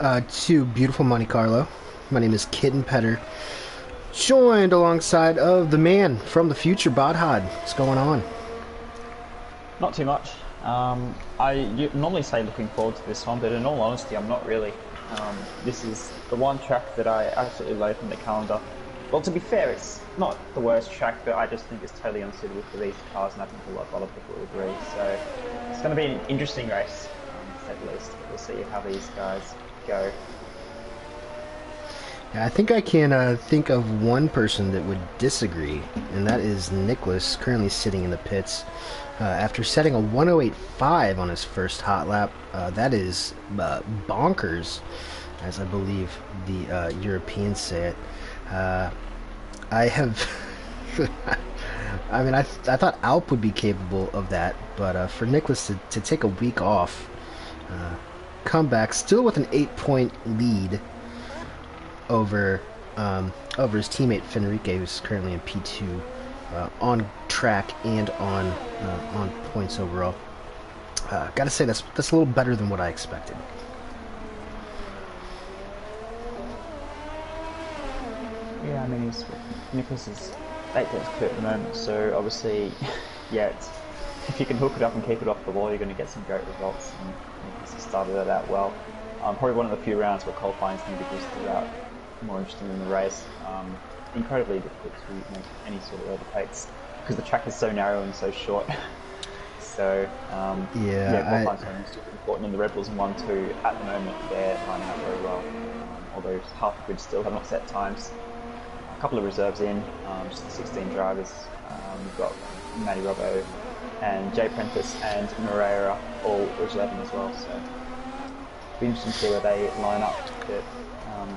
To beautiful Monte Carlo. My name is Kitten Petter, joined alongside of the man from the future, Bodhod. What's going on? Not too much. I normally say looking forward to this one, but in all honesty, I'm not really. This is the one track that I absolutely loathe from the calendar. Well, to be fair, it's not the worst track, but I just think it's totally unsuitable for these cars, and I think a lot of other people will agree. So it's going to be an interesting race, to say the least. We'll see how these guys go. Yeah, I think I can think of one person that would disagree, and that is Nicholas, currently sitting in the pits. After setting a 108.5 on his first hot lap, that is bonkers, as I believe the Europeans say it. I have... I mean, I thought Alp would be capable of that, but for Nicholas to take a week off, come back still with an 8-point lead over over his teammate Fenrique, who's currently in P2, on track and on points overall. Gotta say that's a little better than what I expected. Yeah, I mean, Nicholas is 8 points clear at the moment, so obviously, yeah, if you can hook it up and keep it off the wall, you're going to get some great results. And Nicholas has started it out well. Probably one of the few rounds where qualifying is going to be boosted out more interesting than the race. Incredibly difficult to make any sort of overtakes because the track is so narrow and so short. So qualifying is super important, and the Red Bulls in 1-2 at the moment they're lining up very well. Although half the grid still have not set times. A couple of reserves in, just the 16 drivers. We've got Matty Robbo and Jay Prentice and Moreira all reserving as well. So it'll be interesting to see where they line up. But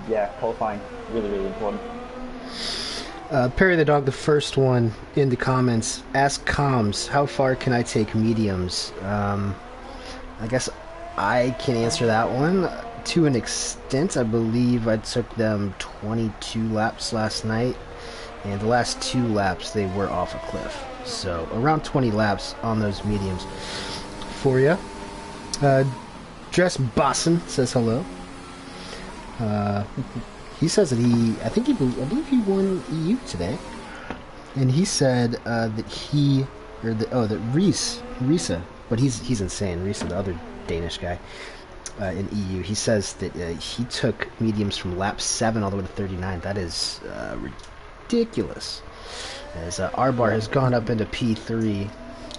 yeah, qualifying really, really important. Perry the Dog, the first one in the comments, ask comms, how far can I take mediums? I guess I can answer that one. To an extent, I believe I took them 22 laps last night, and the last 2 laps they were off a cliff. So around 20 laps on those mediums for you. Dress Bosson says hello. He says that I believe he won EU today, and he said that Risa, but he's insane. Risa, the other Danish guy in EU, he says that he took mediums from lap 7 all the way to 39. That is ridiculous. As R-Bar has gone up into P3,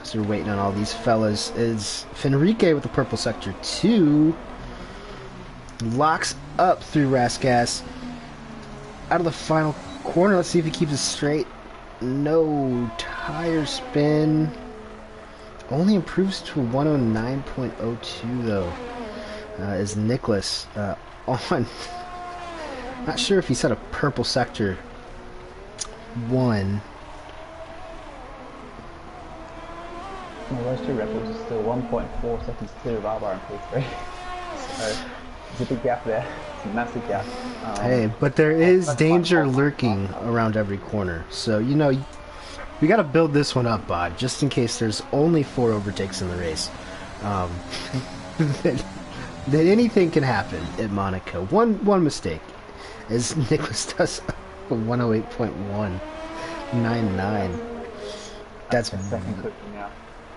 so we're waiting on all these fellas. Is Fenrique with the purple sector 2 locks up through Rasgas out of the final corner. Let's see if he keeps it straight. No tire spin. Only improves to 109.02 though. Is Nicholas on? Not sure if he set a purple sector 1. Well, those two Red Bulls are still 1.4 seconds clear of Albar in P3. So there's a big gap there. It's a massive gap. Hey, but there is danger lurking around every corner. So, we got to build this one up, Bod, just in case there's only 4 overtakes in the race. That anything can happen at Monaco. One mistake, as Nicholas does a 108.199. That's a second quick from now.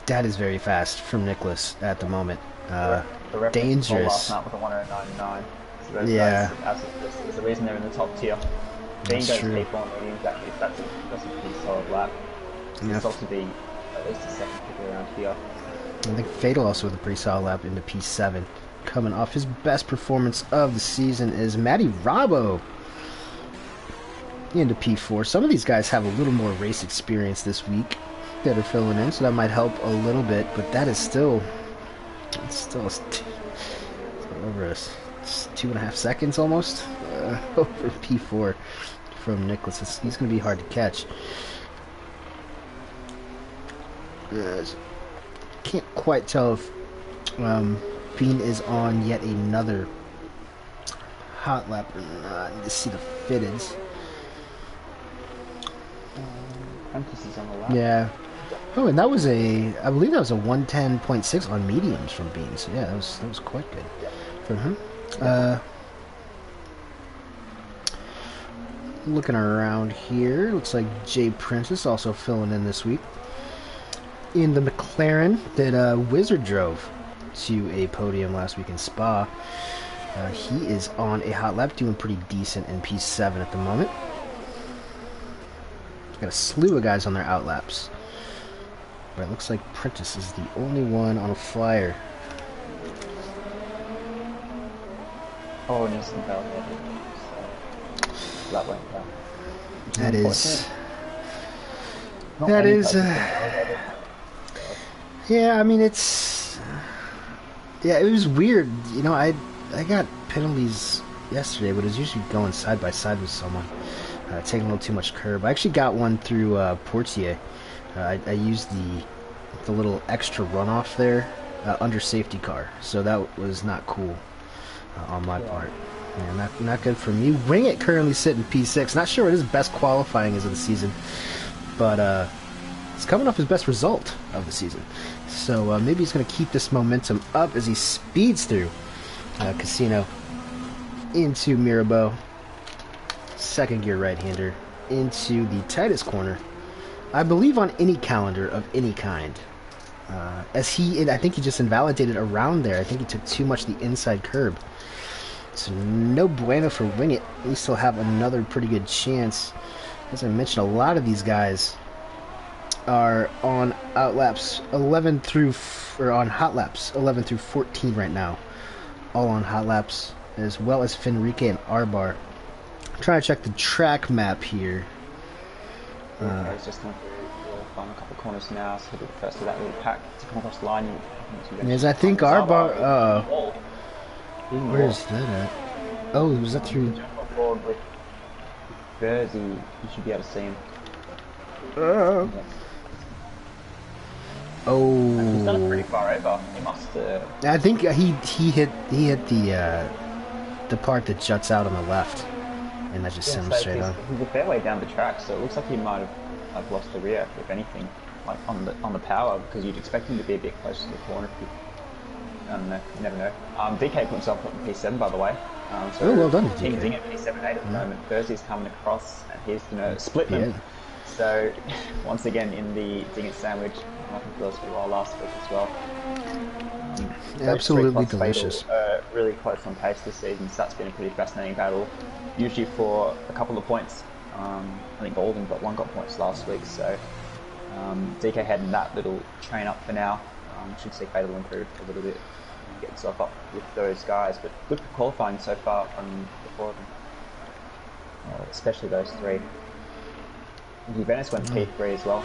That is very fast from Nicholas at the moment. The Dangerous. Last night with a 109.99. So those yeah. guys, there's a reason they're in the top tier. Being those people on mediums, that's a pretty solid lap. So it's also be at least a second kicker around here. I think Fatal also with a pretty solid lap into P7. Coming off his best performance of the season is Matty Robbo into P4. Some of these guys have a little more race experience this week that are filling in, so that might help a little bit, but that is still over 2.5 seconds almost over P4 from Nicholas. He's going to be hard to catch. Can't quite tell if Fiend is on yet another hot lap or not. I need to see the fitteds. Prentice is on the lap. Yeah. Oh, and that was I believe that was a 110.6 on mediums from Bean. So yeah, that was quite good from him. Looking around here, looks like Jay Princess also filling in this week. In the McLaren that Wizard drove to a podium last week in Spa. He is on a hot lap, doing pretty decent in P7 at the moment. Got a slew of guys on their out laps. But it looks like Prentice is the only one on a flyer. Oh, and instant bell. So, that went down. That is. Yeah, I mean it's. Yeah, it was weird. You know, I got penalties yesterday, but it was usually going side by side with someone, taking a little too much curb. I actually got one through Portier. I used the little extra runoff there under safety car, so that was not cool on my part. Yeah, not good for me. Wing It currently sitting P6. Not sure what his best qualifying is of the season, but it's coming off his best result of the season. So maybe he's going to keep this momentum up as he speeds through Casino into Mirabeau. Second gear right-hander into the tightest corner, I believe, on any calendar of any kind. I think he just invalidated around there. I think he took too much the inside curb. So no bueno for Wing It. We still have another pretty good chance. As I mentioned, a lot of these guys are on out laps 11 through, or on hot laps 11 through 14 right now. All on hot laps, as well as Fenrique and Arbar. I'm trying to check the track map here. Okay, it's just going to find a couple corners now, so the first of that little pack to come across the line. Yes, I think Arbar. Where is that at? Oh, was that through? With Jersey, you should be able to see him. Oh. He's done it pretty far over. He must. I think he hit the part that juts out on the left, and that just sent him straight on. He's a fair way down the track, so it looks like he might have lost the rear, if anything, like on the power, because you'd expect him to be a bit closer to the corner. I don't know, you never know. DK put himself up in P7, by the way. So well done, DK. Team Ding at P7-8 at the moment. Thursday's coming across, and he's going to split them. Yeah. So, once again, in the Ding It sandwich, I think those were all last week as well. Absolutely delicious. Really close on pace this season, so that's been a pretty fascinating battle. Usually for a couple of points. I think Golden got points last week, so DK heading that little train up for now. Should see Fatal improve a little bit and get himself up with those guys, but good for qualifying so far from the four of them, especially those three. Juventus went P3 as well,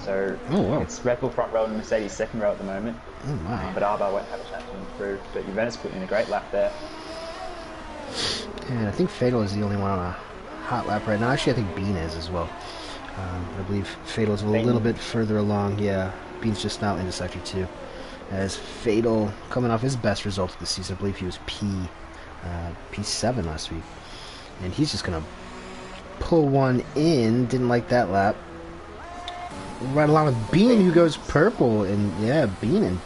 so it's Red Bull front row and Mercedes second row at the moment. But Arba won't have a chance to improve, but Juventus put in a great lap there. And I think Fatal is the only one on a hot lap right now. Actually, I think Bean is as well. I believe Fatal is a little bit further along. Yeah, Bean's just now into Sector 2. As Fatal, coming off his best result of the season, I believe he was P7 last week. And he's just going to pull one in. Didn't like that lap. Right along with Bean, who goes purple. And yeah, Bean in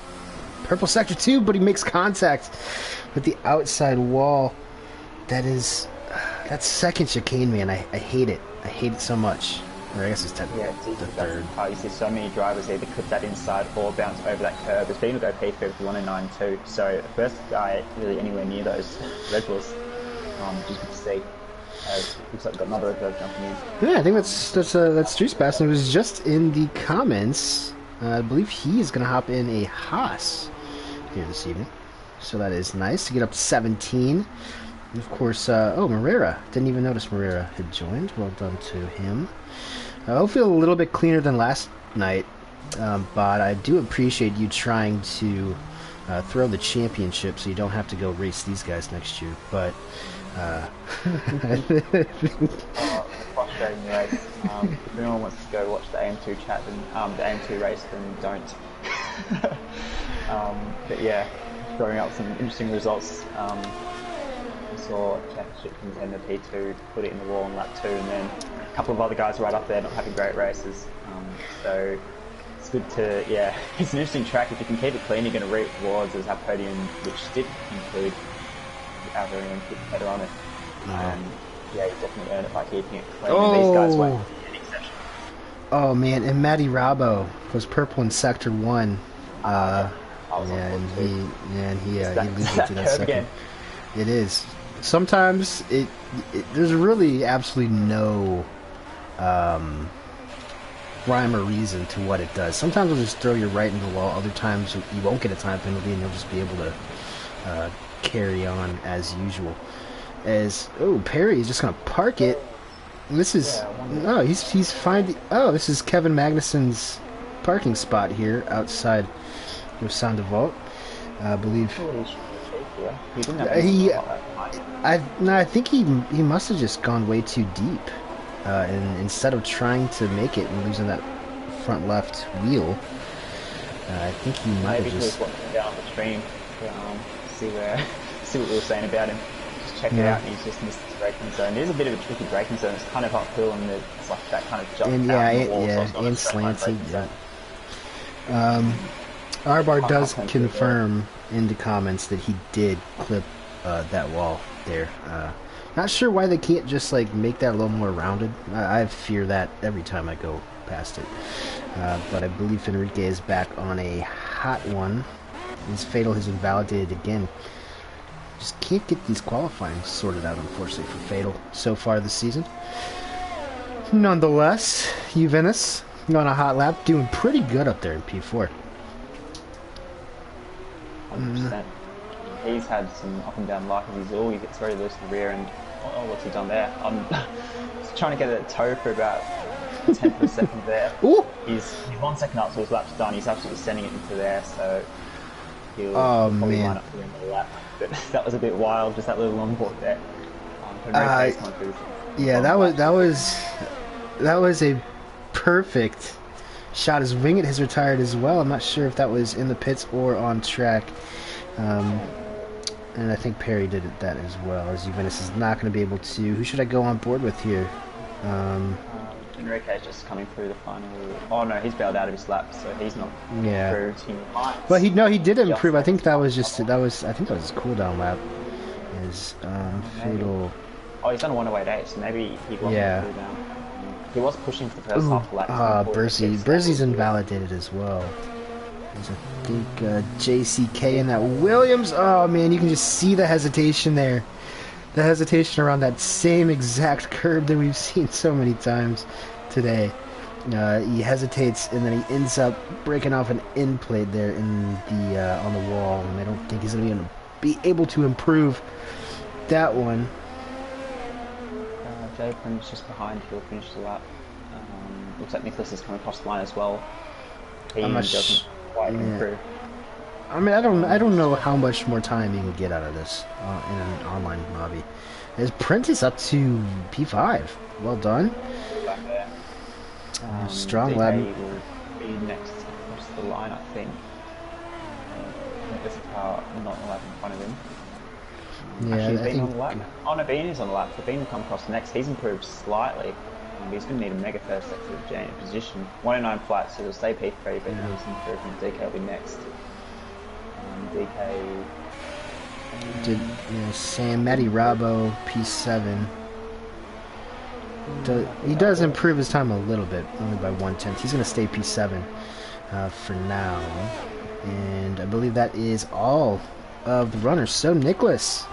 purple Sector 2, but he makes contact with the outside wall. That's second chicane, man. I hate it. I hate it so much. Or I guess it's technically the third. You see so many drivers either clip that inside or bounce over that curb. It's been to go P3 with 109.2. So the first guy really anywhere near those Red Bulls, which is good to see. Looks like we've got another Red Bull jumping in. Yeah, I think that's Streets Pass, and it was just in the comments. I believe he is going to hop in a Haas here this evening. So that is nice to get up to 17. And of course, Morera. Didn't even notice Morera had joined. Well done to him. I'll feel a little bit cleaner than last night, but I do appreciate you trying to throw the championship so you don't have to go race these guys next year. But frustrating race. If anyone wants to go watch the AM2 chat, then the AM2 race, then don't. But yeah, throwing up some interesting results. We saw championship contender P2 put it in the wall on lap 2, and then a couple of other guys right up there not having great races. So it's good to, it's an interesting track. If you can keep it clean, you're going to reap rewards as our podium, which did include our very own pit header on it. Yeah, you definitely earn it by keeping it clean. And these guys won't be an exception. Oh man, and Matty Rabo was purple in sector 1. I was Yeah, on and foot too. he loses it to that Curve second. again. It is. Sometimes there's really absolutely no rhyme or reason to what it does. Sometimes it'll just throw you right into the wall. Other times you won't get a time penalty and you'll just be able to carry on as usual. Perry is just gonna park it. And this is he's finding. Oh, this is Kevin Magnuson's parking spot here outside of Sandoval. I believe. He didn't have I think he must have just gone way too deep, and instead of trying to make it and losing that front left wheel, I think he might have just. Maybe he was watching down the stream to see what we were saying about him. Just check it out, and he's just missed his braking zone. It is a bit of a tricky braking zone. It's kind of uphill, and it's like that kind of jump and out the wall, so and slanted. Yeah. Arbar does confirm in the comments that he did clip that wall there. Not sure why they can't just like make that a little more rounded. I fear that every time I go past it. But I believe Enrique is back on a hot one. His fatal has invalidated again. Just can't get these qualifying sorted out, unfortunately, for fatal so far this season. Nonetheless, Juventus on a hot lap, doing pretty good up there in P4. 100%. He's had some up and down luck as he gets very loose in the rear, and what's he done there? I'm trying to get a toe for about a tenth of a second there. Ooh. He's 1 second up, so his lap's done. He's absolutely sending it into there, so he'll probably line up for another lap. But that was a bit wild, just that little onboard there. Yeah, that was a perfect shot. His winglet has retired as well. I'm not sure if that was in the pits or on track. And I think Perry did that as well, as Juventus is not going to be able to. Who should I go on board with here? Enrique's just coming through the final. Oh no, he's bailed out of his lap, so he's not improved. He might. Well, he did improve. I think that was his cooldown lap. His fatal. Oh, he's done a 108, so maybe he wasn't cooldown. He was pushing for the first half of the lap. Berzy's invalidated as well. There's, I think, JCK in that Williams. Oh man, you can just see the hesitation there. The hesitation around that same exact curve that we've seen so many times today. He hesitates and then he ends up breaking off an end plate there in the on the wall, and I don't think he's going to be able to improve that one. Jay Prim's just behind. He'll finish the lap. Looks like Nicholas is coming across the line as well. He doesn't quite improve. I mean, I don't know how much more time you can get out of this in an online lobby. His Prentice up to P5. Well done. Strong lab. will be next across the line, I think. There's a car not on the lap in front of him. Actually, he's been on the lap. Oh no, Bean is on the lap. So Bean will come across next. He's improved slightly. He's going to need a mega first sector of Jane position. 109 flat, so he'll stay P3, but he's improved, and DK will be next. DK. Sam Matty Rabo P7. He does improve his time a little bit, only by 1/10. He's going to stay P7 for now, and I believe that is all of the runners. So Nicholas,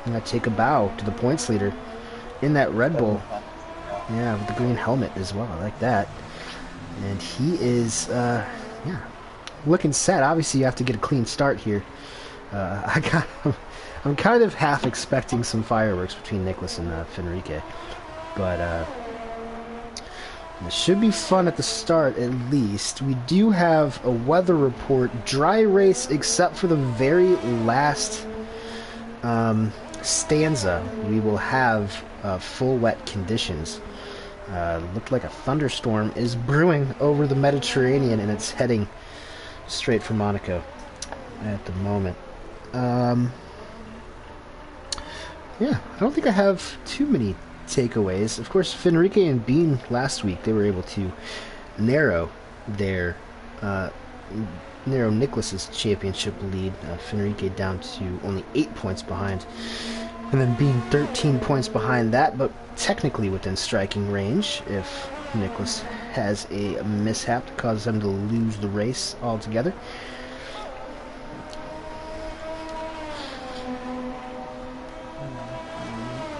I'm going to take a bow to the points leader in that Red Bull. Yeah, with the green helmet as well. I like that. And he is, looking set. Obviously, you have to get a clean start here. I'm kind of half expecting some fireworks between Nicholas and Fenrique, but it should be fun at the start at least. We do have a weather report, dry race except for the very last stanza. We will have full wet conditions. Looked like a thunderstorm is brewing over the Mediterranean, and it's heading straight for Monaco at the moment. I don't think I have too many takeaways. Of course, Fenrique and Bean last week, they were able to narrow their Nicholas's championship lead. Fenrique down to only 8 points behind And then being 13 points behind that, but technically within striking range if Nicholas has a mishap that causes him to lose the race altogether.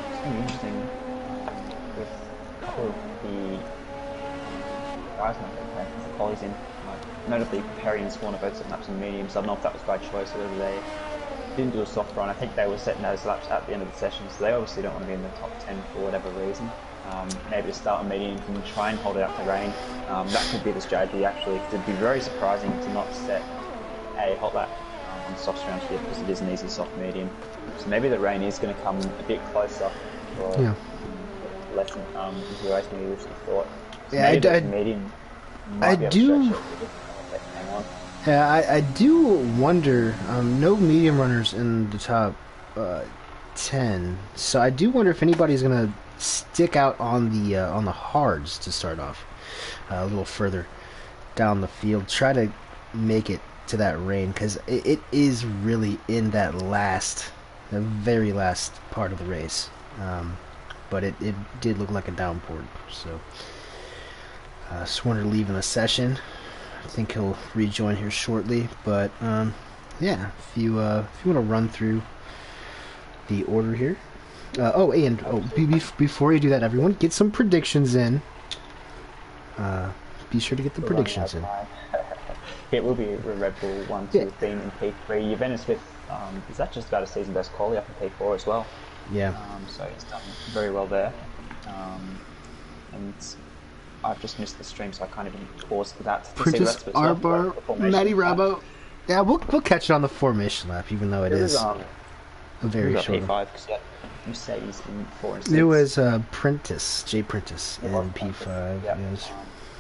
It's going to be interesting with a couple of the guys not going to play the qualities in. Notably, Perry and Swan are both setting up some mediums. I don't know if that was by choice or whether they didn't do a soft run. I think they were setting those laps at the end of the session, so they obviously don't want to be in the top 10 for whatever reason. Maybe to start a medium and try and hold it out the rain. That could be the strategy actually, because it'd be very surprising to not set a hot lap on soft round here, because it is an easy soft medium. So maybe the rain is going to come a bit closer for less into the race than we originally thought. So yeah, medium might be able to stretch it. Hang on. Yeah, I do wonder. No medium runners in the top 10, so I do wonder if anybody's gonna stick out on the hards to start off a little further down the field. Try to make it to that rain, because it is really in that the very last part of the race. But it did look like a downpour, so Swarner leaving the session. I think he'll rejoin here shortly, but yeah, if you want to run through the order here. Before you do that, everyone, get some predictions in. Be sure to get the predictions in. It will be a Red Bull 1, 2 theme in P3. Juventus with, is that just about a season best quality up in P4 as well? Yeah. So it's done very well there. And I've just missed the stream, so I can't even pause for that. Princess Arbar, Matty Rabo. Yeah, we'll catch it on the formation lap, even though it is a very short P5, because you say he's in 4 and 6. It was Jay Prentice in P5. Yeah. Yes.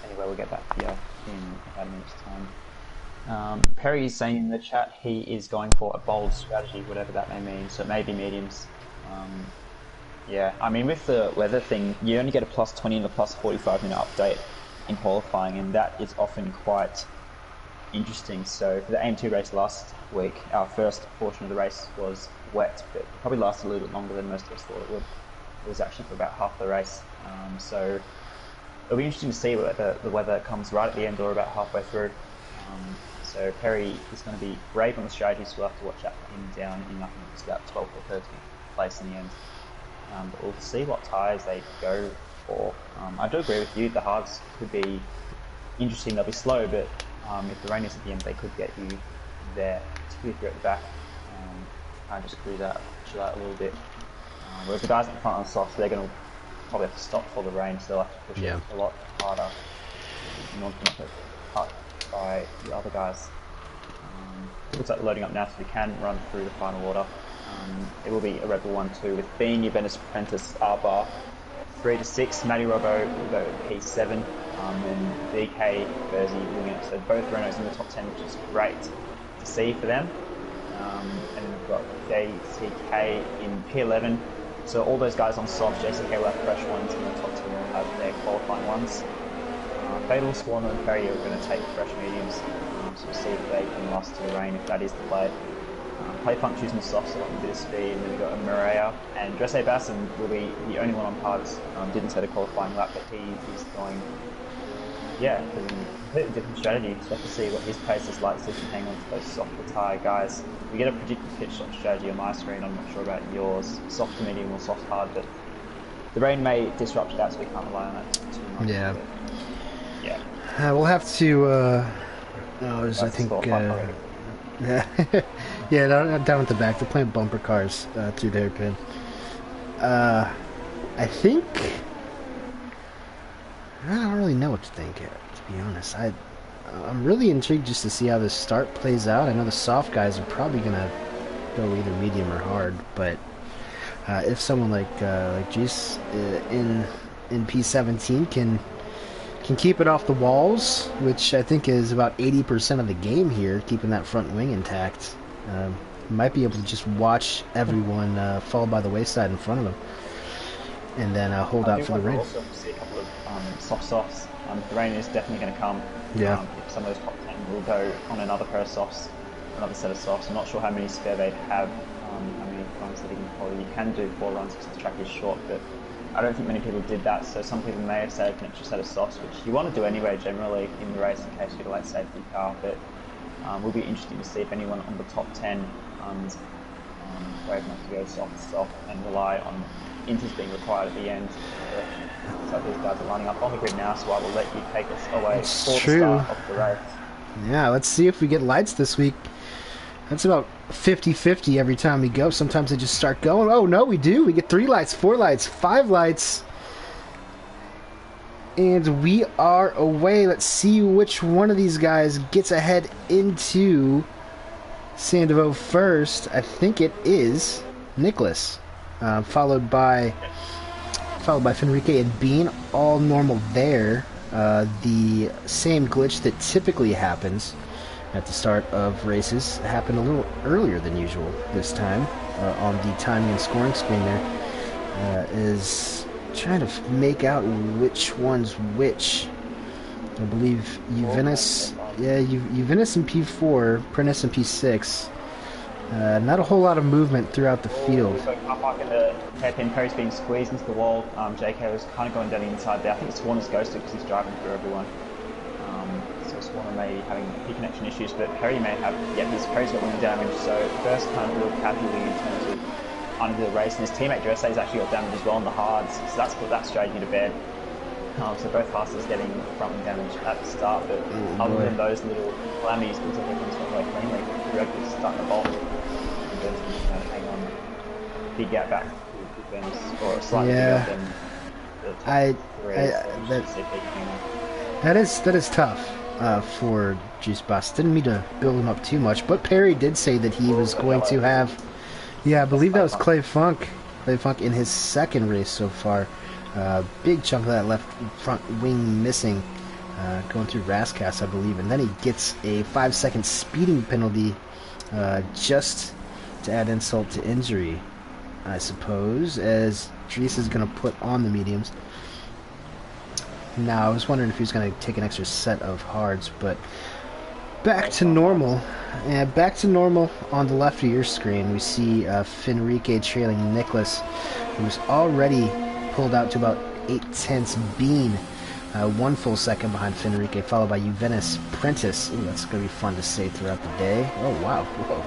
Anyway, we'll get that in about a minute's time. Perry is saying in the chat he is going for a bold strategy, whatever that may mean. So it may be mediums. Yeah, I mean, with the weather thing, you only get a plus 20 and a plus 45-minute update in qualifying, and that is often quite interesting. So for the AM2 race last week, our first portion of the race was wet, but probably lasted a little bit longer than most of us thought it would. It was actually for about half the race. So it'll be interesting to see whether the weather comes right at the end or about halfway through. So Perry is going to be brave on the strategy, so we'll have to watch out for him down in, I think it's about 12th or 13th place in the end. But we'll see what tyres they go for. I do agree with you, the hards could be interesting. They'll be slow, but if the rain is at the end, they could get you there, particularly if you're at the back. Kind of just cruise out, chill out a little bit. Whereas the guys at the front on the softs, they're going to probably have to stop for the rain, so they'll have to push it a lot harder in order to not get cut by the other guys. It looks like they're loading up now, so we can run through the final order. It will be a Red Bull 1-2 with Bean, Juventus, Prentice, R-Bar, 3 to 6. Matty Robbo will go P7, and BK, Verzi, wing it. So both Renaults in the top 10, which is great to see for them. And then we've got JCK in P11. So all those guys on soft, JCK will have fresh ones, and the top 10 will have their qualifying ones. Fatal, Swan and Perry are going to take fresh mediums, so we'll see if they can last to the rain, if that is the play. Play Punk choosing the softs, so a bit of speed, and then we've got Mireia, and Dresse Basson will be the only one on pads. Didn't set a qualifying lap, but he is going, for a completely different strategy. So have to see what his pace is like, so he can hang on to those softer tyre guys. We get a predicted pit stop strategy on my screen, I'm not sure about yours, soft to medium or soft hard, but the rain may disrupt that, so we can't rely on it too much. Yeah. Yeah. We'll have to, I think, yeah, down at the back, they're playing bumper cars through the hairpin. I think, I don't really know what to think, to be honest. I'm really intrigued just to see how this start plays out. I know the soft guys are probably going to go either medium or hard, but if someone like Jace in P17 can keep it off the walls, which I think is about 80% of the game here, keeping that front wing intact, might be able to just watch everyone fall by the wayside in front of them, and then hold out for the rain. Also see a couple of softs. The rain is definitely going to come. Yeah. If some of those top 10 will go on another pair of softs, another set of softs. I'm not sure how many spare they have, how many so that you can do 4 runs because the track is short, but I don't think many people did that, so some people may have saved an extra set of softs, which you want to do anyway generally in the race in case you get a late safety car, but will be interesting to see if anyone on the top 10 is brave enough to go soft and rely on inters being required at the end. So these guys are lining up on the grid now, so I will let you take us away for the start of the race. Yeah, let's see if we get lights this week. That's about 50-50 every time we go. Sometimes they just start going. Oh, no, we do. We get 3 lights, 4 lights, 5 lights. And we are away. Let's see which one of these guys gets ahead into Sandovo first. I think it is Nicholas, followed by Fenrique and Bean. All normal there. The same glitch that typically happens at the start of races happened a little earlier than usual this time. On the timing and scoring screen there is trying to make out which one's which. I believe Juvenis in P4, Prentice in P6. Not a whole lot of movement throughout the field. We've got car park in the hairpin. Perry's being squeezed into the wall. JK was kind of going down the inside there. I think Swan is ghosted because he's driving through everyone. So Swan may be having P connection issues, but Perry may have. Yeah, Perry's got wing damage. So first kind of real casualty in terms of under the race, and his teammate Dressay's actually got damage as well on the hards. So that's put that strategy to bed. So both fasters getting front wing damage at the start, but other than those little calamity, looks like everyone's going away cleanly. Ryoko's starting to bolt. Hang on, big gap back to Venice, or slightly bigger than the top that is tough for Juice Bus. Didn't mean to build him up too much, but Perry did say that he was going to have. Yeah, I believe that was Clay Funk. Clay Funk in his second race so far. Big chunk of that left front wing missing, going through Rascas, I believe, and then he gets a 5-second speeding penalty, just to add insult to injury, I suppose, as Dries is going to put on the mediums. Now, I was wondering if he was going to take an extra set of hards, but back to normal. And back to normal on the left of your screen. We see Fenrique trailing Nicholas, who's already pulled out to about 8/10 Bean. 1 full second behind Fenrique, followed by Juvenis Prentice. Ooh, that's going to be fun to say throughout the day. Oh, wow. Whoa.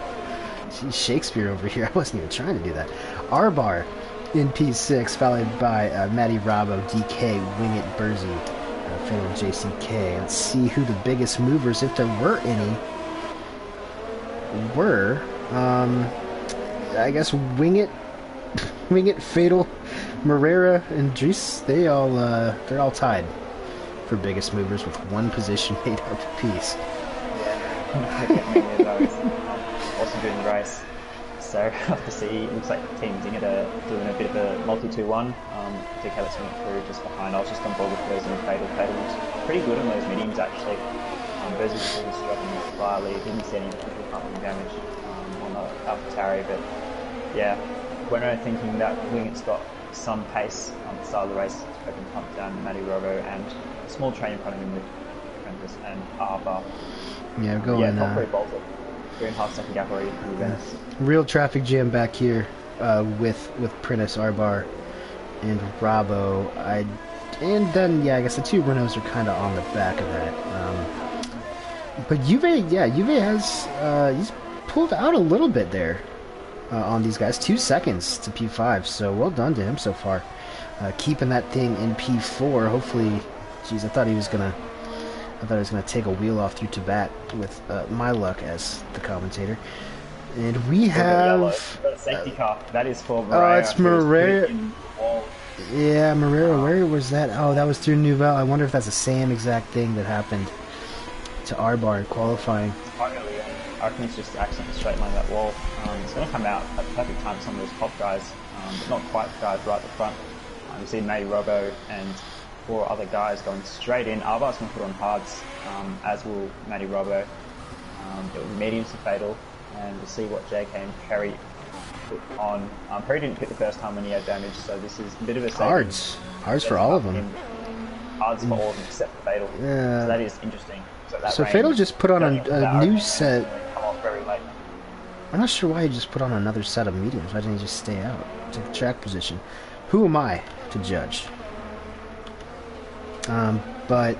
Geez, Shakespeare over here. I wasn't even trying to do that. R-Bar in P6, followed by Matty Robbo, DK, Wingit, Burzy, Fatal JCK. Let's see who the biggest movers, if there were any, were. I guess Wingit, Fatal, Morera, and Dries, they're all tied for biggest movers with 1 position made up apiece. Also doing the race, so have to see. Looks like Team Zinger are doing a bit of a multi-2-1. DK that's went through just behind. I was just on board with Burzy and Fatal. Fatal was pretty good on those mediums actually. Burzy was really struggling slightly. Didn't see any particular front damage on the AlphaTauri, but yeah, we're not thinking that Wingit's got some pace on the start of the race. Open pump down Matty Robo and a small train in front of him with Prentice and Arba. Yeah, going. Yeah, top 3 bolted. 3.5 second gap already for Venice. Real traffic jam back here with Prentice, Arbar, and Robbo. And then I guess the 2 Renaults are kind of on the back of that. But Juve has he's pulled out a little bit there. On these guys, 2 seconds to P5, so well done to him so far. Keeping that thing in P4. Hopefully, geez, I thought he was gonna take a wheel off through Tabat with my luck as the commentator. And we have safety car. That is for Morera. Oh, it's Morera. Yeah, Morera. Where was that? Oh, that was through Nouvelle. I wonder if that's the same exact thing that happened to R-Bar in qualifying. I reckon it's just accidentally straight line that wall. It's going to come out at the perfect time for some of those top guys, but not quite the guys right at the front. You see Matty Robo and 4 other guys going straight in. Arbar's going to put on hards, as will Matty Robo. It will be mediums to Fatal, and we'll see what JK and Perry put on. Perry didn't pit the first time when he had damage, so this is a bit of a hards for all of them. Hards for all of them except for Fatal. Yeah. So that is interesting. So Fatal just put on a new set. I'm not sure why he just put on another set of mediums. Why didn't he just stay out? Take the track position. Who am I to judge? But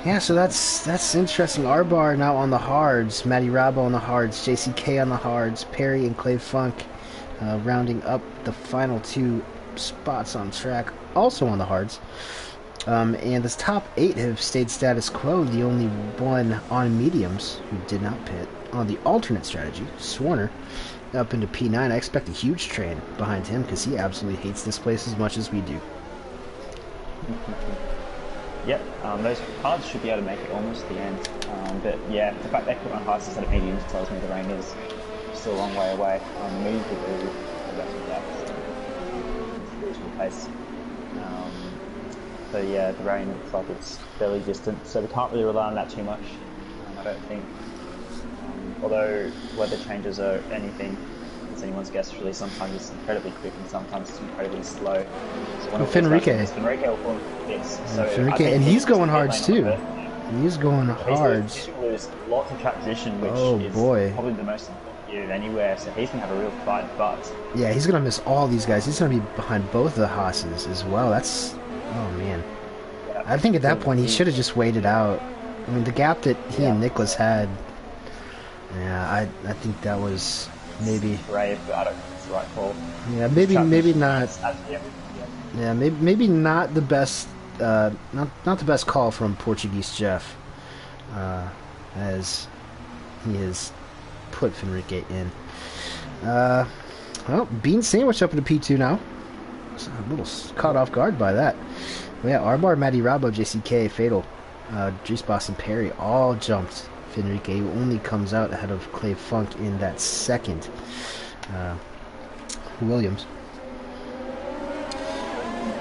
yeah, so that's interesting. R-Bar now on the hards. Matty Rabo on the hards. JCK on the hards. Perry and Clay Funk rounding up the final 2 spots on track, also on the hards. And this top 8 have stayed status quo. The only one on mediums who did not pit on the alternate strategy, Swarner, up into P9. I expect a huge train behind him because he absolutely hates this place as much as we do. Yep, those cards should be able to make it almost to the end. But yeah, the fact they put on hards instead of mediums tells me the rain is still a long way away. Mediums will do the rest of that. So it's reasonable pace. So yeah, the rain looks like it's fairly distant, so we can't really rely on that too much, I don't think. Although weather changes are anything, it's anyone's guess really. Sometimes it's incredibly quick and sometimes it's incredibly slow. So when Fenrique will form this. So Fenrique, and he's going hards too. He's going hards. He's going to lose lots of track position, which is probably the most important unit anywhere. So he's going to have a real fight, but yeah, he's going to miss all these guys. He's going to be behind both the Haas's as well. That's oh man. Yeah, I think at that point he should have just waited out. I mean, the gap that he and Nicholas had. Yeah, I think that was maybe brave, but I don't think it's the right call. Yeah, maybe not. Yeah, maybe not the best. Not the best call from Portuguese Jeff, as he has put Fenrique in. Well, Bean Sandwich up into P2 now. So a little caught off guard by that. Well, yeah, R-Bar, Matty Rabo, JCK, Fatal, Drees Boss, and Perry all jumped Fenrique, who only comes out ahead of Clay Funk in that second. Williams.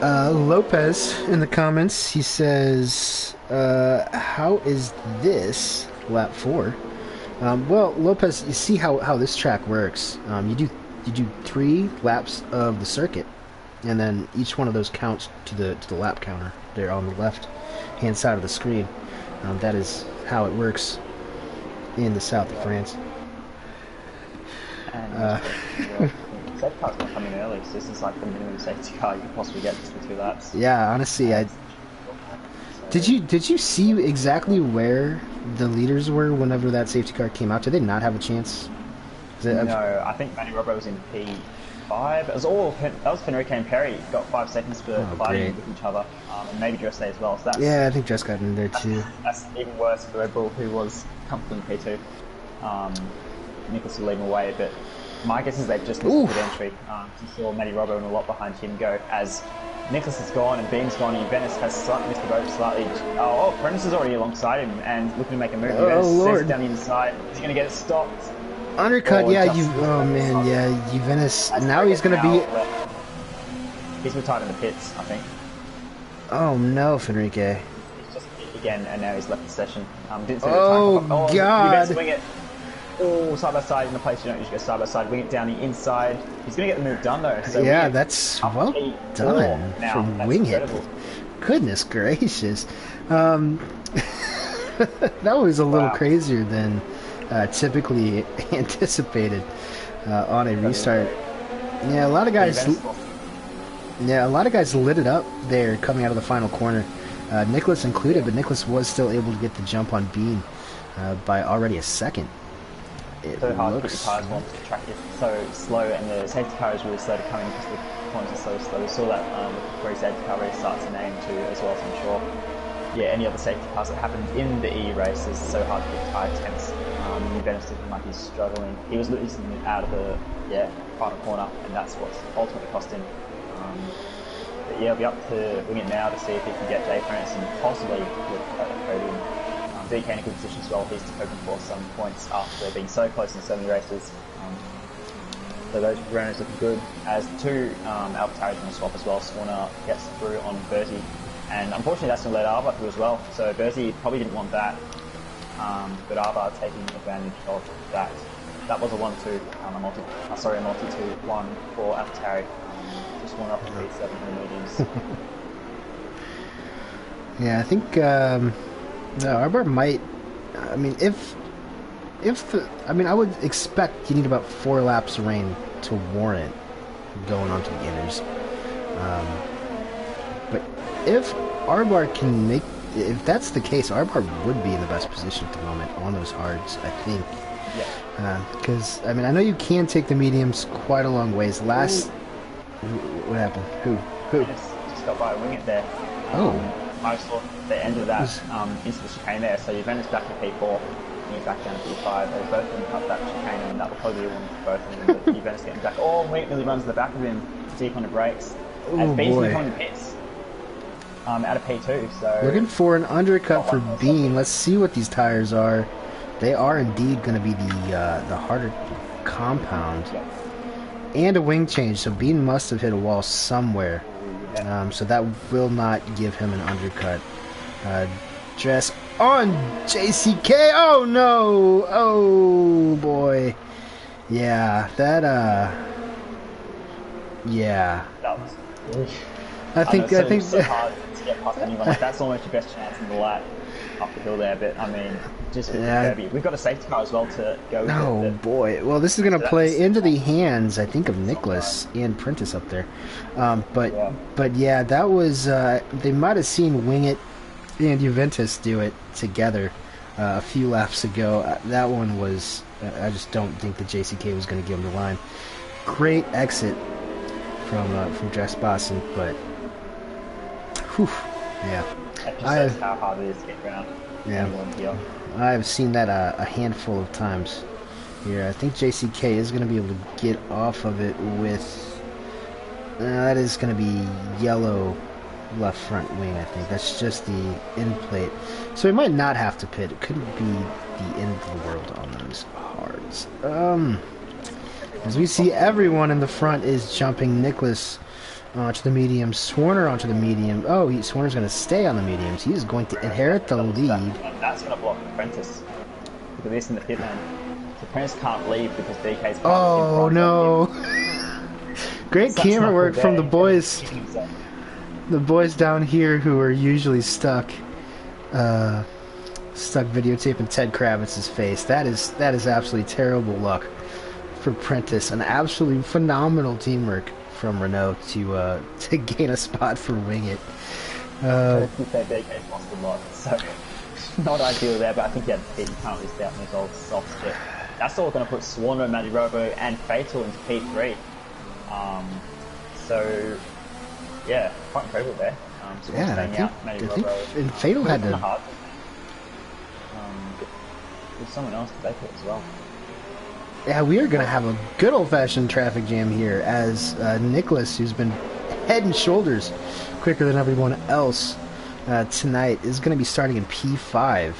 Lopez in the comments, he says, how is this lap 4? Well, Lopez, you see how this track works. You do 3 laps of the circuit, and then each one of those counts to the lap counter there on the left hand side of the screen. That is how it works in the south of France. And safety car's going to come in early, so this is like the minimum safety car you could possibly get just for 2 laps. Yeah, honestly, did you see exactly where the leaders were whenever that safety car came out? Did they not have a chance? No, I think Matty Robbo was in P5. It was that was Fenrique and Perry got 5 seconds for fighting with each other, and maybe Dress Day as well. So I think Dress got in there too. That's even worse for Red Bull, who was comfortably in P2. Nicholas will lead him away, but my guess is they've just missed the entry. You saw Matty Robbo and a lot behind him go as Nicholas is gone and Beam's gone, and Venice has missed the boat slightly. Prentice is already alongside him and looking to make a move. Venice down the inside. He's going to get it stopped. Undercut, Venice. Now he's going to be. He's retired in the pits, I think. Oh no, Fenrique. He's just again, and now he's left the session. Didn't see God. Juventus wing it. Side by side in the place you don't usually go side by side. Wing it down the inside. He's going to get the move done though. So yeah, that's well done from Winghead. Goodness gracious. That was a little crazier than typically anticipated on a restart. Yeah, a lot of guys. Yeah, a lot of guys lit it up there coming out of the final corner. Nicholas included, but Nicholas was still able to get the jump on Bean by already a second. It's so hard to get the tyres once the track is so slow, and the safety car is really slow to come in because the corners are so slow. We saw that with the safety car race starts in AM2 as well, so I'm sure. Yeah, any other safety cars that happened in the E race is so hard to get tyre temps. Venice looking like he's struggling. He was losing out of the final corner, and that's what's ultimately cost him. But yeah, it'll be up to Wing It now to see if he can get Jay Prentice and possibly look at the podium. DK in a good position as well. He's hoping for some points after being so close in so many races. So those runners looking good. As 2 AlphaTauris on the swap as well. Swarner gets through on Bertie, and unfortunately that's going to let Arba through as well. So Bertie probably didn't want that, but Arba taking advantage of that. That was a 1-2, a multi-2-1 for AlphaTauris. Just one up to P7 in the mediums. Yeah, I think. No, Arbar might. I mean, if if the, I mean, I would expect you need about 4 laps of rain to warrant going onto the inners. But if Arbar can make, if that's the case, Arbar would be in the best position at the moment on those hards, I think. Yeah. Because, I mean, I know you can take the mediums quite a long ways. Last... What happened? Who? Just got by a wing it there. I saw the end of that into the chicane there, so Juventus back to P4, and he's back down to P5. They both of them cut that chicane, and that will probably be one for both of them. But Juventus getting back. Oh, Wing nearly runs to the back of him, deep on the brakes. As Bean's going to come in the pits. Out of P2, so... Looking for an undercut for Bean. Let's see what these tires are. They are indeed going to be the harder compound. Yeah. And a wing change, so Bean must have hit a wall somewhere. So that will not give him an undercut. Dress on JCK! Oh no! Oh boy. Yeah, that yeah. That was... I think it's so hard to get past anyone. Like, that's almost your best chance in the lap up the hill there, but I mean, just with Kirby. We've got a safety car as well to go with. Oh boy. Well, this is going to play into the hands, I think, of Nicholas and Prentice up there. But yeah, that was they might have seen Wing It and Juventus do it together a few laps ago. That one was I just don't think the JCK was going to give him the line. Great exit from Jess Boston, but whew, yeah. That just shows how hard it is to get around. Yeah. I've seen that a handful of times here. I think JCK is going to be able to get off of it with... that is going to be yellow left front wing, I think. That's just the end plate. So he might not have to pit. It couldn't be the end of the world on those hards. As we see, everyone in the front is jumping. Nicholas onto the mediums, Swarner onto the medium. Oh, Swarner's going to stay on the mediums. He is going to inherit the lead. That's going to block Prentice. Look at this in the pit lane. So Prentice can't leave because DK's... Oh, no. Great camera work from the boys. The boys down here who are usually stuck videotaping Ted Kravitz's face. That is absolutely terrible luck for Prentice. An absolutely phenomenal teamwork from Renault to gain a spot for Wing It. DK's lost a lot, so not ideal there, but I think he had to can't really stay up in his old soft shit. That's all going to put Swarner, Matty Robo, and Fatal into P3. So, yeah, quite incredible there. Yeah, I think and Fatal had to... There's someone else to take it as well. Yeah, we are going to have a good old-fashioned traffic jam here as Nicholas, who's been head and shoulders quicker than everyone else tonight, is going to be starting in P5.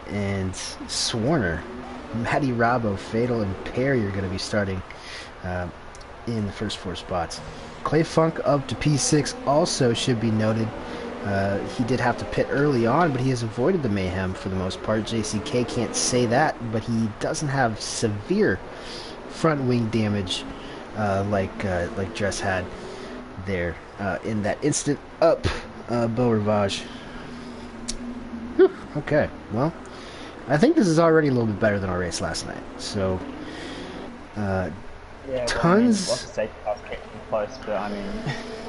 And Swarner, Matty Robbo, Fatal, and Perry are going to be starting in the first 4 spots. Clay Funk up to P6 also should be noted. He did have to pit early on, but he has avoided the mayhem for the most part. JCK can't say that, but he doesn't have severe front wing damage like Dress had there in that instant up Beau Rivage. Whew, okay, well, I think this is already a little bit better than our race last night. So, yeah, tons. Lots of safety cars kept him close, but I mean,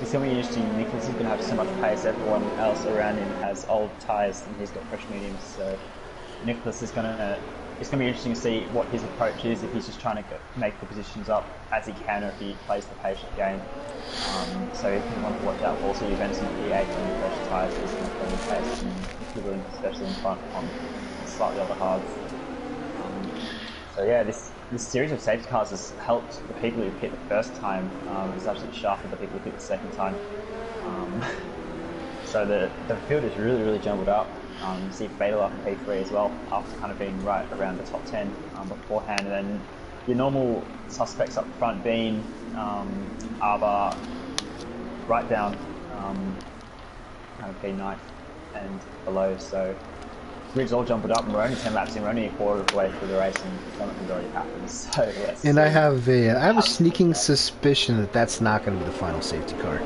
it's going to be interesting. Nicholas is going to have so much pace. Everyone else around him has old tyres, and he's got fresh mediums. So Nicholas is going to. It's going to be interesting to see what his approach is. If he's just trying to make the positions up as he can, or if he plays the patient game. So if you want to watch out for also events in the P8 and fresh tyres, he's going to play the pace, and if you're especially in front on slightly other hards. So yeah, this series of safety cars has helped the people who hit the first time. It's absolutely shafted the people who hit the second time. So the field is really jumbled up. You see Fatal up in P3 as well, after kind of being right around the top 10 beforehand. And then your normal suspects up front being Arba, right down kind of P9 and below. So Grid's all jumbled up, and we're only 10 laps in. We're only a quarter of the way through the race, and something has already happened. So yes. And I have a sneaking suspicion that that's not going to be the final safety car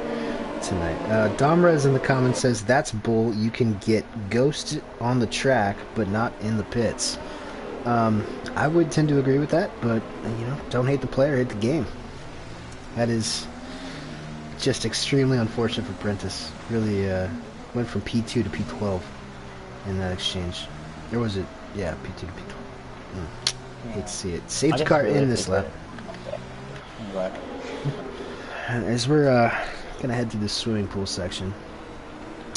tonight. Domrez in the comments says, that's bull. You can get ghosted on the track, but not in the pits. I would tend to agree with that, but you know, don't hate the player, hate the game. That is just extremely unfortunate for Prentice. Really went from P2 to P12 in that exchange. Or was it? Yeah, P2 to P12. Hate to see it. Safety car in this lap. Right. As we're gonna head through the swimming pool section,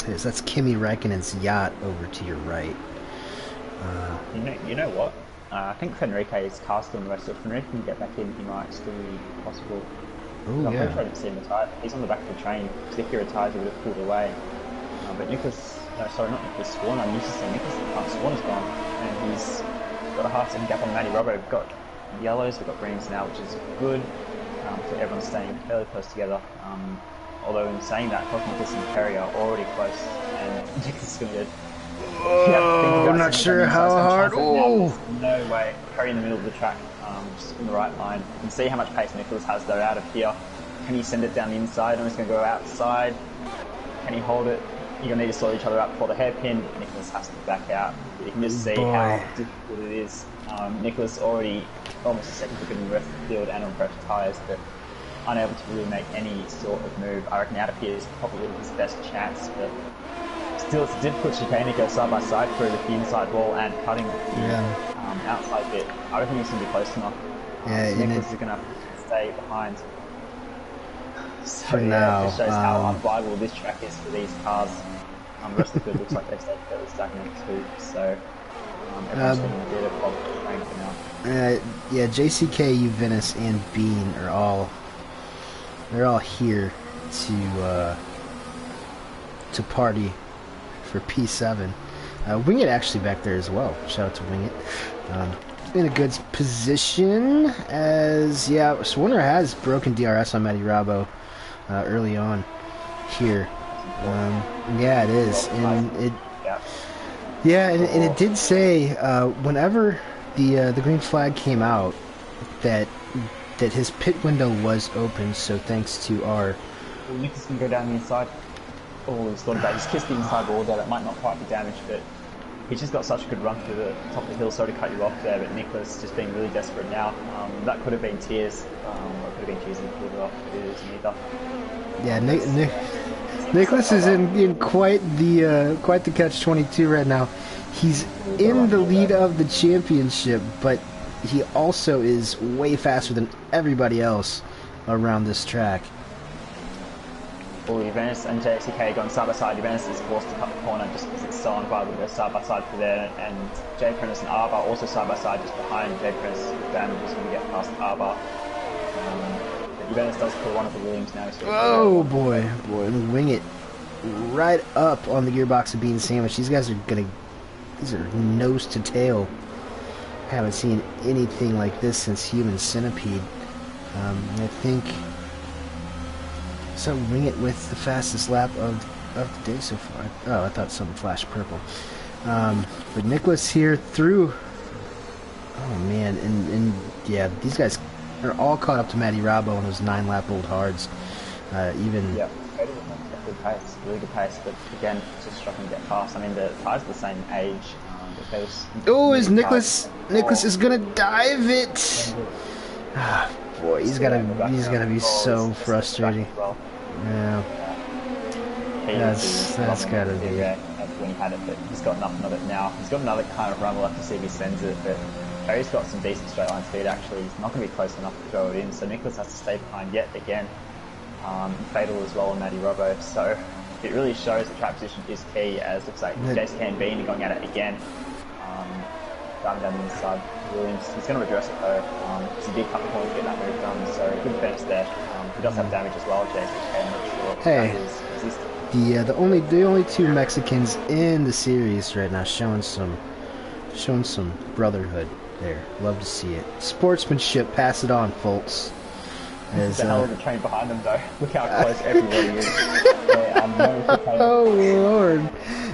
that's Kimi Räikkönen's yacht over to your right. You know what? I think Fenrique's cast on the rest. If Fenrique can get back in, he might still be possible. Oh I'm yeah. pretty sure I didn't see him retire. He's on the back of the train. Because if he retires, he would have pulled away. But Nicholas, no, sorry, not Nicholas Swan. I'm used to saying Nicholas. Swan is gone, and he's got a half-second gap on Matty Robbo. We've got yellows, we've got greens now, which is good. So everyone's staying fairly close together. Although in saying that, Nicholas and Perry are already close, and Nicholas is going to. Oh, I'm not sure how hard. Oh, no way. Perry in the middle of the track, just in the right line. You can see how much pace Nicholas has though out of here. Can he send it down the inside? Or he's going to go outside. Can he hold it? You're going to need to sort each other out before the hairpin. Nicholas has to back out. You can just see how difficult it is. Nicholas already almost a second quicker than the rest of the field and on fresh tyres, but unable to really make any sort of move. I reckon out of here is probably his best chance, but still it's a difficult chicane to go side by side through with the inside wall and cutting the outside bit. I don't think he's going to be close enough. Yeah, so Nicholas is going to have to stay behind. So for now, it shows how unviable this track is for these cars. The rest of the field looks like they've stayed fairly stagnant too, so everyone's getting a bit of problem playing for now. Yeah, JCK, Uvinus, and Bean are all here to party for P7. Wing It actually back there as well. Shout out to Wing It. In a good position as Swarner has broken DRS on Matty Robbo early on here. Yeah, it is, and it did say whenever the green flag came out that his pit window was open. So thanks to our. Well, Nicholas can go down the inside. Oh, he's thought about it. He's kissed the inside wall there. That might not quite be damaged, but he's just got such a good run through the top of the hill. Sorry to cut you off there, but Nicholas just being really desperate now. That could have been tears. Or it could have been tears and pulled it off. It is neither. Yeah, Nicholas is in quite the catch-22 right now. He's in the lead of the championship, but he also is way faster than everybody else around this track. Well, Juventus and JCK going side by side. Juventus is forced to cut the corner just because it's so unviable to go side by side for there. And Jay Prentice and Arba also side by side just behind Jay Prentice. Dan is going to get past Arba. Juventus does pull one of the Williams now. Oh boy, and Wing It right up on the gearbox of Bean Sandwich. These guys are these are nose to tail. Haven't seen anything like this since Human Centipede. I think. So Wing It with the fastest lap of the day so far. Oh, I thought something flashed purple. But Nicholas here through. Oh man, and yeah, these guys are all caught up to Matty Robbo and those 9-lap-old hards. Yeah, good pace, really good pace, but again, just struggling to get past. I mean, the tires are the same age. Is Nicholas is gonna dive it? Boy, he's gotta be so frustrating. Yeah. That's gotta be it. When he had it, but he's got nothing of it now. He's got another kind of run left to see if he sends it, but Perry's got some decent straight line speed actually. He's not going to be close enough to go it in, so Nicholas has to stay behind yet again. Fatal as well on Matty Robbo, so it really shows the track position is key, as looks like JCK and Bean are going at it again. Down the inside. Williams, he's going to redress it though. It's a big cut the corner to get that move done, so good fence there. He does have damage as well, JCK, I'm not sure. Hey, the only two Mexicans in the series right now showing some brotherhood there. Love to see it. Sportsmanship, pass it on, folks. There's a hell of a train behind them though. Look how close everybody is. Oh Lord.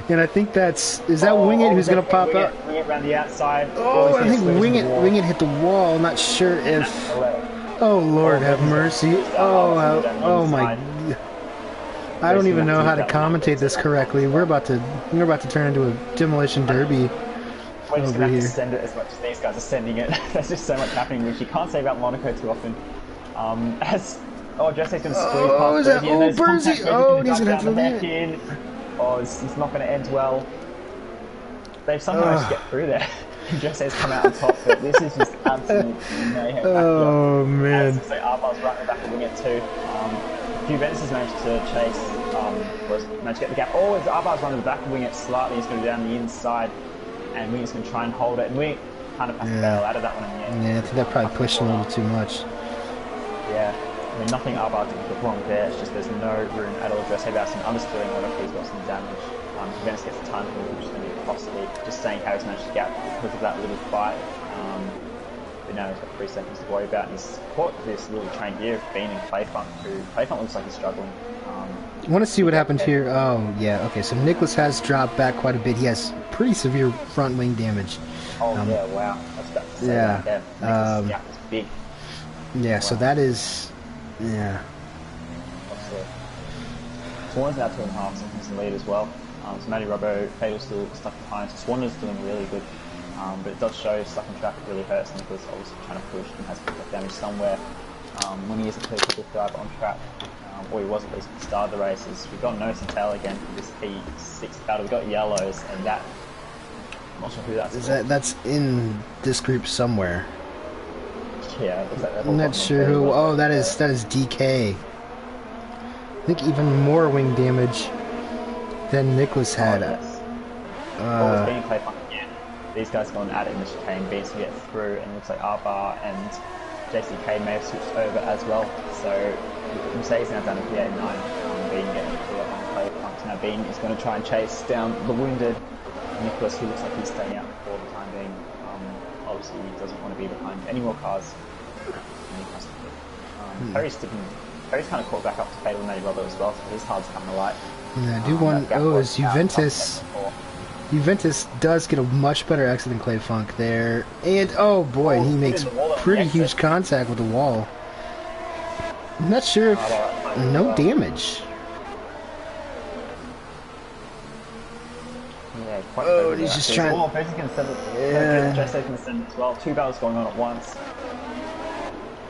And I think is that Wing It who's going to pop up? Wing It around the outside. Oh, I think Wing It hit the wall. I'm not sure if... Oh Lord, have mercy. Oh my... I don't even know how to commentate this correctly. We're about to turn into a demolition derby. we're just over going to have here. to send it as much as these guys are sending it. There's just so much happening, which you can't say about Monaco too often. Jesse's going to squeeze past that? Bergie, and there's Bergie! contact. Oh, he's going gonna to have to heck land. in. Oh, it's not going to end well. They've somehow managed to get through there. Jesse's come out on top, but this is just absolute mayhem. Oh, man. As I say, Arbar's right in the back of wing it too. Juventus has managed to chase, managed to get the gap. Oh, as Arbar's running the back of wing it slightly, he's going to be down the inside, and Wing's going to try and hold it, and Wing kind of has to bail out of that one in the end. Yeah, I think that probably pushed him a little too much. Yeah, I mean, nothing Arbar did wrong there, it's just there's no room at all. Jose Bassin understeering one of these got some damage. Juventus gets the time to move, which is going to be costly. Just saying how he's managed to get because of that little fight. But now he's got 3 seconds to worry about, and he's caught this little train here of Bean and Clayfunk, who Clayfunk looks like he's struggling. I want to see what happened here. Oh, yeah, okay, so Nicholas has dropped back quite a bit. He has pretty severe front wing damage. Oh, yeah, wow. I was about to say yeah, that. Yeah, Nicholas' gap is big. Yeah, wow. So that is... Yeah. Swan's now 2.5 seconds in the lead as well. So Matty Robbo, Fatal's still stuck behind. So Swan is doing really good. But it does show stuck on track really hurts. Nicholas obviously trying to push and has picked up damage somewhere. When he is a clear driver on track, or he was at least at the start of the races. We've got nose and tail again for this P6 battle. We've got yellows, and that... I'm not sure who that's for. That's in this group somewhere. Yeah, I'm not sure who... Oh, that is DK. I think even more wing damage than Nicholas had. Oh, yes. It's being played again. These guys are going at it in the chicane. Beans to get through, and it looks like Arbar and JCK may have switched over as well. So Mercedes now down to P89. Bean getting through up on the play punch. Now Bean is going to try and chase down the wounded Nicholas, who looks like he's staying out for the time being. Obviously, he doesn't want to be behind any more cars. Perry's kind of caught back up to Fatal and Matty Robbo as well, so his hard's coming to light. Yeah, I do want... Oh, is Juventus... Juventus does get a much better exit than Clayfunk there. And, oh boy, he makes pretty huge contact with the wall. I'm not sure if... No damage. Yeah, quite oh, he's just trying... Oh, Percy can send it. Yeah. Jose can send it as well. 2 battles going on at once.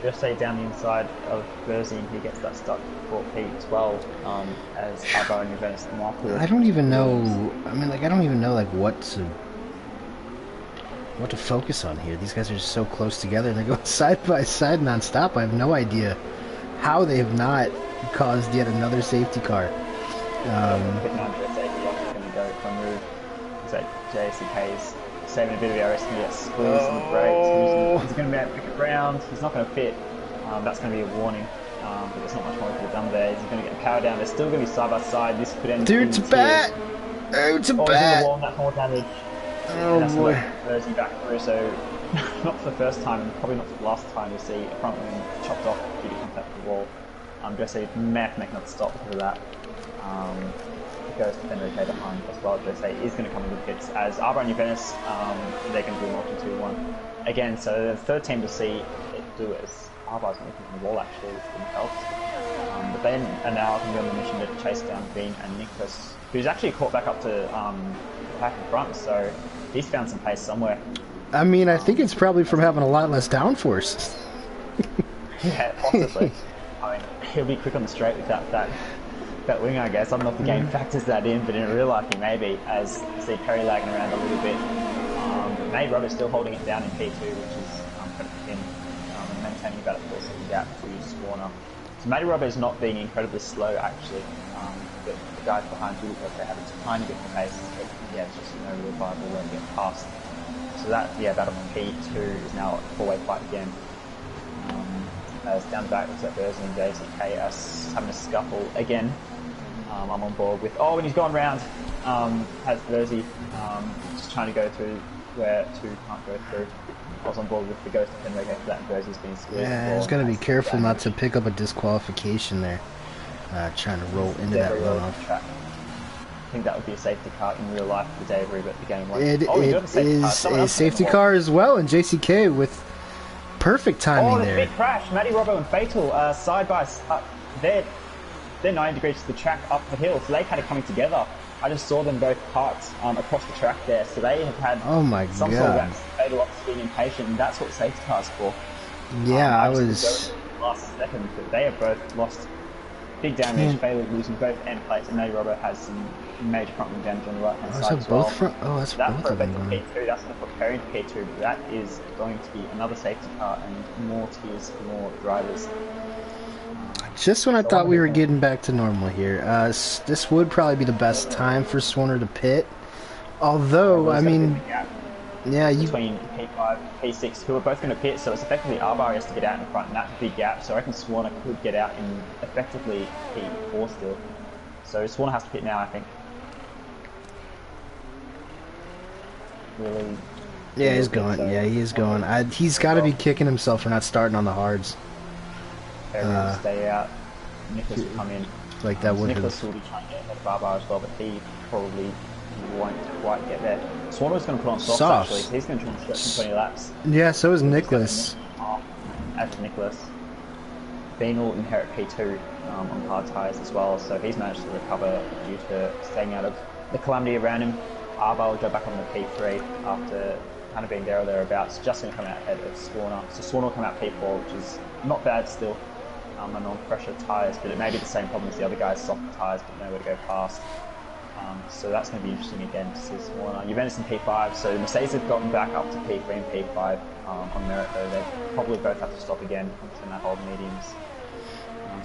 Jose down the inside of Berzi, and he gets that stuck for P12 as Arbo and Juventus Monaco. I don't even know. I mean, like, I don't even know like what to focus on here. These guys are just so close together. They're going side by side non-stop. I have no idea how they have not caused yet another safety car. JCK's saving a bit of RS and get squeezed in the brakes. He's going to be able to pick it round. He's not going to fit. That's going to be a warning. But there's not much more he could have done there. He's going to get power down. They're still going to be side by side. This could end. Dude, to bat! Oh, to bat! He's in the wall, and that's more damage. Oh, and boy. Berzi back through. So, not for the first time, and probably not for the last time, you'll see a front wing chopped off due to contact with the wall. Jose may have to make another stop because of that. Goes to Enrique behind as well. Jose is going to come in with hits as Arbo and Juventus, they're going to do a multi-2-1 again. So the third team to see it do it is Arbo's looking on the wall actually, which didn't help. But then are now going to be on the mission to chase down Bean and Nicholas, who's actually caught back up to the pack in front. So he's found some pace somewhere. I mean, I think it's probably from having a lot less downforce. Yeah, possibly. I mean, he'll be quick on the straight with that wing, I guess. I don't know if the game factors that in, but in real life he may be, as you see Perry lagging around a little bit. But May Robert's still holding it down in P2, which is credit to him, and maintaining about a 4-second gap to Spawner. So Matty Robbo is not being incredibly slow, actually. But the guys behind you look like they have a tiny bit more pace, but yeah, it's just no real viable way to get past. So that, yeah, battle for P2 is now a 4-way fight again. As down the back looks like Berzi and JCK are having a scuffle again. I'm on board with... Oh, and he's gone round. Has Berzi just trying to go through where 2 can't go through. I was on board with the ghost of Enrique for that, and Berzi's been squeezed. Yeah, he's got to be careful not to pick up a disqualification there. Trying to roll into that runoff. I think that would be a safety car in real life for Dave but the game won't. It is a safety car as well, and JCK with perfect timing there. Oh, the big crash. Matty Robbo and Fatal side by side. They're 90 degrees to the track up the hill, so they kind of coming together. I just saw them both parked across the track there, so they have had Oh my some god. sort of laps fatal off being impatient, and that's what safety cars for. Yeah, I just was. last second, but they have both lost big damage, fatal losing both end plates, and Matty Robbo has some major front wing damage on the right hand Oh, side is as that well. both front? Oh, that's That both for of them effective going. P2, that's going to put Perry into P2, but that is going to be another safety car and more tiers for more drivers. Just when I thought we were getting back to normal here, this would probably be the best time for Swarner to pit. Although, I mean, yeah, between P5 and P6, who are both going to pit, so it's effectively R-Bar has to get out in front, and that's a big gap, so I reckon Swarner could get out in effectively P4 still. So Swarner has to pit now, I think. Really? Yeah, he's going. So. Yeah, he is going. He's got to be kicking himself for not starting on the hards. Perry will stay out. Nicholas will come in. Like that would Nicholas will be trying to get ahead of Barbar as well, but he probably won't quite get there. Swanner's going to put on softs actually. He's going to try and stretch some 20 laps. Yeah, so is Nicholas. As is Nicholas. Bean will inherit P2 on hard tyres as well, so he's managed to recover due to staying out of the calamity around him. Arbar will go back on the P3 after kind of being there or thereabouts, just going to come out ahead of Swarner. So Swarner will come out P4, which is not bad still. And on pressure tyres, but it may be the same problem as the other guys, soft tyres but nowhere to go past. So that's going to be interesting again to see Swarner. Juventus in P5, so the Mercedes have gotten back up to P3 and P5 on merit though. They probably both have to stop again on that old mediums.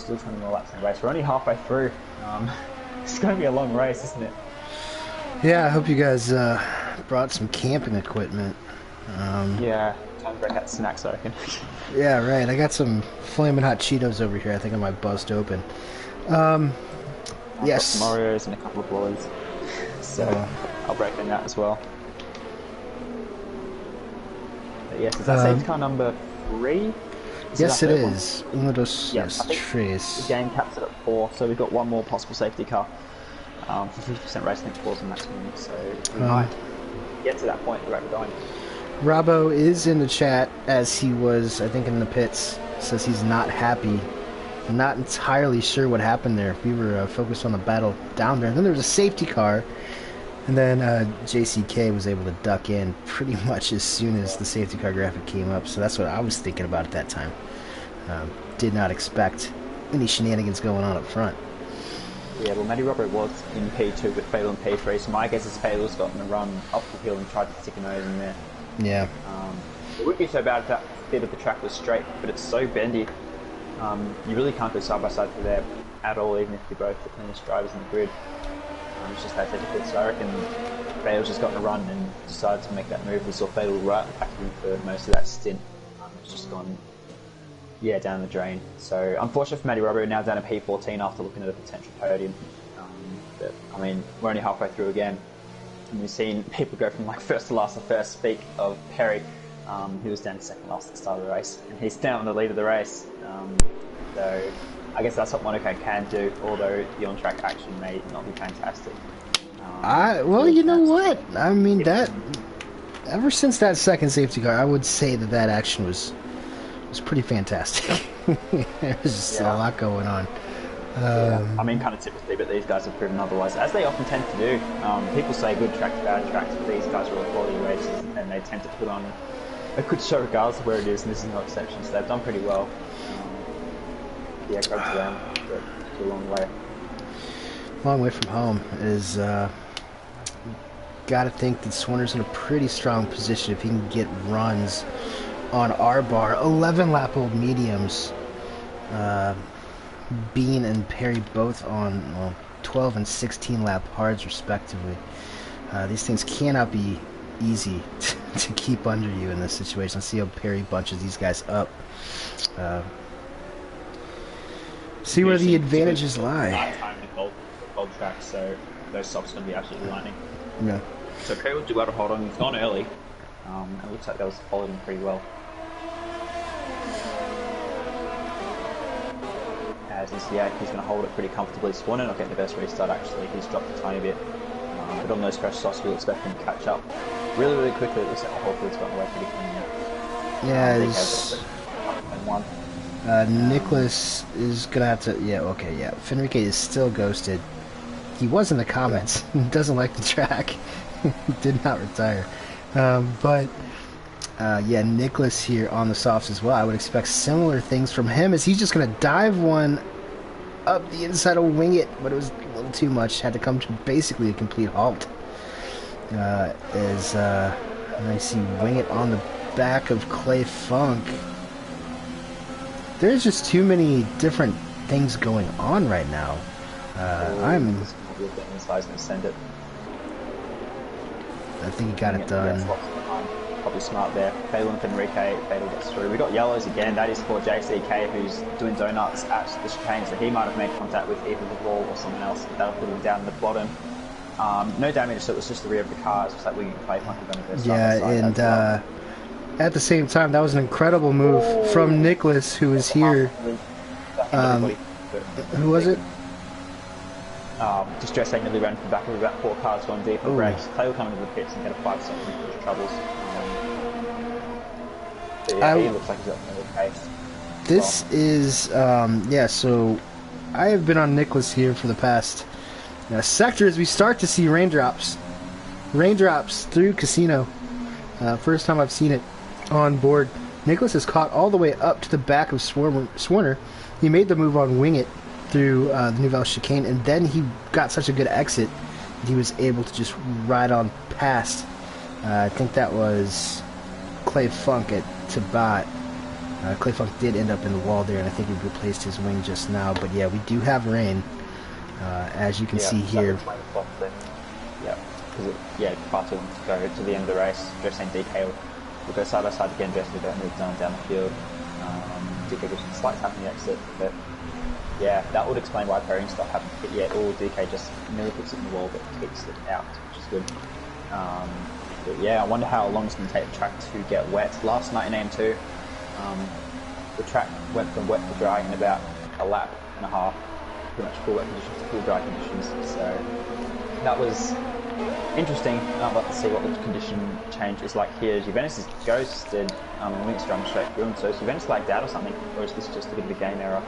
Still 20 more laps in the race. We're only halfway through. It's going to be a long race, isn't it? Yeah, I hope you guys brought some camping equipment. Yeah, time to break out snacks, I reckon. Yeah, right. I got some flaming hot Cheetos over here. I think I might bust open. Yes. I've got some Oreos and a couple of Bloys. So I'll break in that as well. But yes, is that safety car number 3? Yes, it is. Uno, dos, yes, tres. The game caps it at 4, so we've got one more possible safety car. For 50% race length was the maximum, so we might get to that point where we're going. Robbo is in the chat, as he was, I think, in the pits. Says he's not happy. Not entirely sure what happened there. We were focused on the battle down there. And then there was a safety car. And then JCK was able to duck in pretty much as soon as the safety car graphic came up. So that's what I was thinking about at that time. Did not expect any shenanigans going on up front. Yeah, well, Matty Robert was in P2 with Fatal in P3, so my guess is Fatal's gotten a run up the hill and tried to stick a nose in there. Yeah. It wouldn't be so bad if that bit of the track was straight, but it's so bendy. You really can't go side by side through there at all, even if you're both the cleanest drivers in the grid. It's just that difficult, so I reckon Fatal's just gotten a run and decided to make that move. We saw Fatal right back in for most of that stint. It's just gone, yeah, down the drain. So unfortunate for Matty Robbo, now down to P14 after looking at a potential podium. But I mean, we're only halfway through again. And we've seen people go from like first to last to first. Speak of Perry, who was down to second last at the start of the race, and he's down on the lead of the race. So I guess that's what Monaco can do, although the on-track action may not be fantastic. Well, you know what? I mean, that ever since that second safety car, I would say that action was pretty fantastic. There's just a lot going on. I mean, kind of typically, but these guys have proven otherwise, as they often tend to do. People say good tracks, bad tracks, but these guys are all quality races, and they tend to put on a good show regardless of where it is, and this is no exception, so they've done pretty well. Yeah, credit to them, but it's a long way. Long way from home is, gotta think that Swanner's in a pretty strong position if he can get runs on R-Bar. 11 lap old mediums. Bean and Perry both on 12 and 16 lap hards respectively. These things cannot be easy to keep under you in this situation. Let's see how Perry bunches these guys up. See where the advantages lie. Time in the cold track, so those softs are going to be absolutely lightning. Yeah. So Perry will do well to hold on. He's gone early. It looks like that was followed him pretty well. As he's going to hold it pretty comfortably. Swanner not getting the best restart actually. He's dropped a tiny bit. But on those crash softs, we'll expect him to catch up really, really quickly. It looks like the whole field's gotten away pretty clean now. Yeah, Nicholas is gonna have to. Yeah, okay, yeah. Fenrique is still ghosted. He was in the comments. He doesn't like the track. He did not retire. Yeah, Nicholas here on the softs as well. I would expect similar things from him, as he's just going to dive one up the inside of Wing It, but it was a little too much. Had to come to basically a complete halt. I see Wing It on the back of Clay Funk. There's just too many different things going on right now. I think he got it done. Probably smart there. Fatal and Enrique. Fatal gets through. We got yellows again. That is for JCK, who's doing donuts at the chicane, so he might have made contact with either the wall or someone else. That'll put him down in the bottom. No damage, so it was just the rear of the car. It's just like we can play one going to go at the same time, that was an incredible move from Nicholas, who is here. Who was it? Distress signally ran from the back of about 4 cars going deep on brakes. Clay will come into the pits and get a 5-second push troubles. He looks like he's got no pace. This is, so I have been on Nicholas here for the past sector as we start to see raindrops. Raindrops through Casino. First time I've seen it on board. Nicholas is caught all the way up to the back of Swarner. He made the move on Wing It through the Nouvelle chicane, and then he got such a good exit that he was able to just ride on past. I think that was Clay Funk at Tabat. Clay Funk did end up in the wall there, and I think he replaced his wing just now. But yeah, we do have rain, as you can see here. Far too long to go to the end of the race. Dress and DK will go side by side again. Dress will move down the field. DK gives a slight tap in the exit, but yeah, that would explain why pairing stuff haven't hit yet. Or DK just nearly puts it in the wall, but keeps it out, which is good. But yeah, I wonder how long it's going to take the track to get wet. Last night in AM2, the track went from wet to dry in about a lap and a half. Pretty much full wet conditions to full dry conditions. So that was interesting. I'd like to see what the condition change is like here. Juventus is ghosted, Wink's drummed straight through him, so is Juventus lagged out or something, or is this just a bit of a game error?